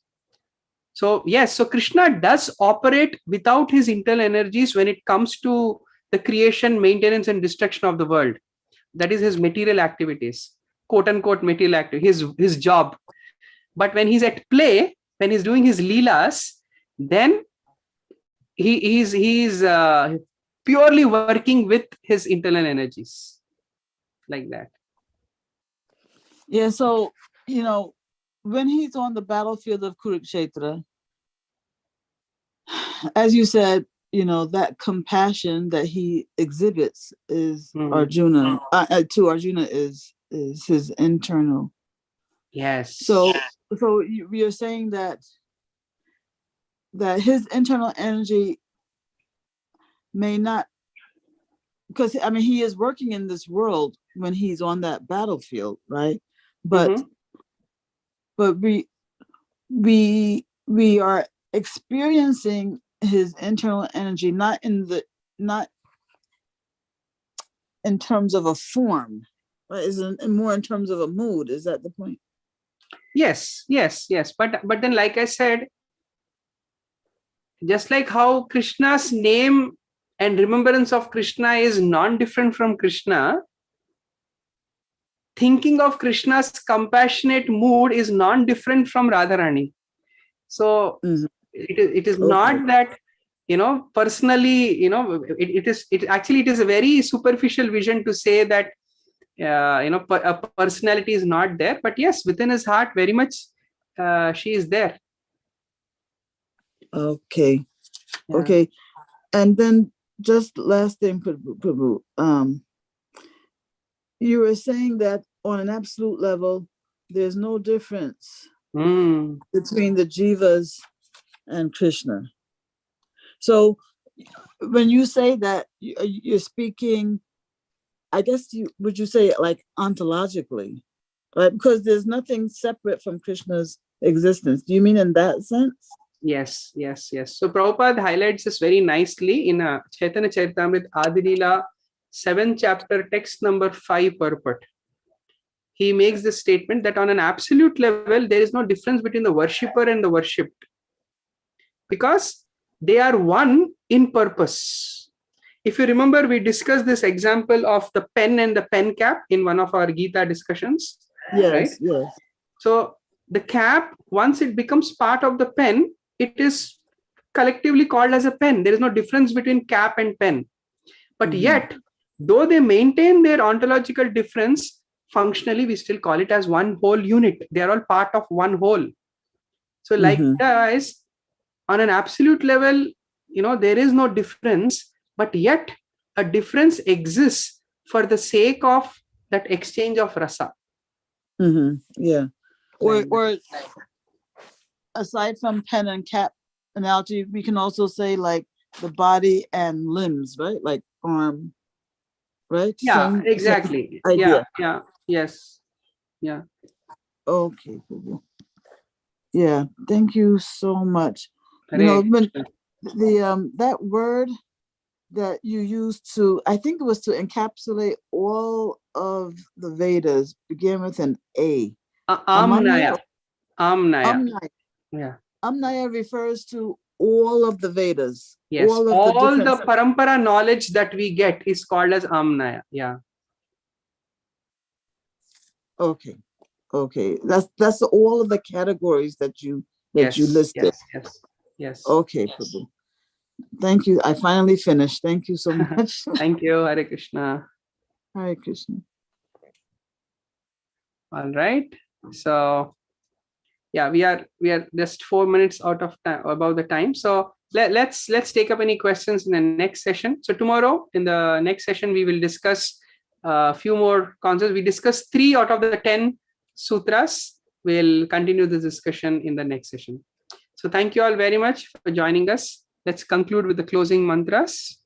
So yes, so Krishna does operate without his internal energies when it comes to the creation, maintenance, and destruction of the world. That is his material activities, quote unquote material activity, his job. But when he's at play, when he's doing his leelas, then he's purely working with his internal energies, like that. Yeah, so, when he's on the battlefield of Kurukshetra, as you said, that compassion that he exhibits is Arjuna, to Arjuna is his internal. Yes. So you're saying that his internal energy may not, because he is working in this world when he's on that battlefield, right? But we are experiencing his internal energy not in terms of a form, right? Is more in terms of a mood. Is that the point? Yes. But then, like I said, just like how Krishna's name and remembrance of Krishna is non-different from Krishna, thinking of Krishna's compassionate mood is non-different from Radharani. So it is not that, personally, it is a very superficial vision to say that, a personality is not there. But yes, within his heart, very much she is there. Okay. Yeah. Okay. And then just last thing, Prabhu, you were saying that on an absolute level, there's no difference between the jivas and Krishna. So when you say that, you're speaking, I guess would you say like ontologically, right? Because there's nothing separate from Krishna's existence. Do you mean in that sense? Yes. So Prabhupada highlights this very nicely in Chaitanya Charitamrita Adi Lila 7th chapter, text number 5 purport. He makes this statement that on an absolute level, there is no difference between the worshipper and the worshipped, because they are one in purpose. If you remember, we discussed this example of the pen and the pen cap in one of our Gita discussions. Yes, right? Yes. So the cap, once it becomes part of the pen, it is collectively called as a pen. There is no difference between cap and pen. But yet, though they maintain their ontological difference, functionally, we still call it as one whole unit. They are all part of one whole. So likewise, on an absolute level, there is no difference, but yet a difference exists for the sake of that exchange of rasa. Yeah. Or aside from pen and cap analogy, we can also say like the body and limbs, right? Like arm, right? Yeah, Same, exactly. Same idea. Yeah. Yes. Yeah. Okay. Yeah, thank you so much. You know, Hare when Krishna. that word that you used to, I think it was to encapsulate all of the Vedas, begin with an A. Amnaya. Amanya, Amnaya. Amnaya. Yeah. Amnaya refers to all of the Vedas, Yes. all of the All different. the parampara knowledge that we get is called as Amnaya. Yeah. Okay, okay, that's all of the categories that you Yes. listed. Yes. Yes. Yes. Okay, Prabhu. Thank you. I finally finished. Thank you so much. Thank you. Hare Krishna. Hare Krishna. All right. So yeah, we are just 4 minutes out of time, about the time. So let's take up any questions in the next session. So tomorrow in the next session we will discuss a few more concepts. We discussed 3 out of the 10 sutras. We'll continue this discussion in the next session. So thank you all very much for joining us. Let's conclude with the closing mantras.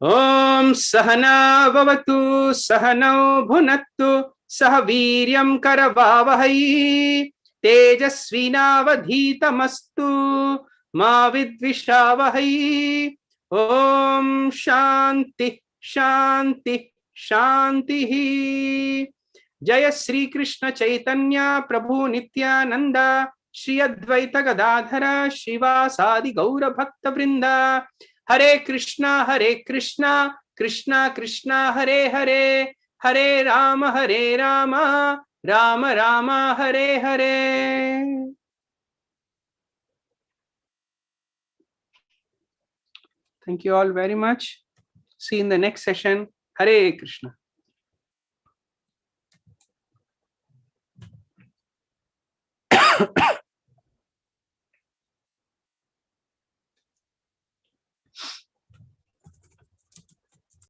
Om Sahana Bhavatu Sahanau Bhunattu Sah Viryam Karavavahai Tejasvinavadhitamastu Ma Vidvishavahai. Om Shanti Shanti Shanti. Jaya Sri Krishna Chaitanya Prabhu Nityananda Shri Advaita Gadadhara Shivasadi Gaura Bhakta Vrinda. Hare Krishna, Krishna Krishna, Hare Hare, Hare Rama, Rama Rama, Hare Hare. Thank you all very much. See you in the next session. Hare Krishna.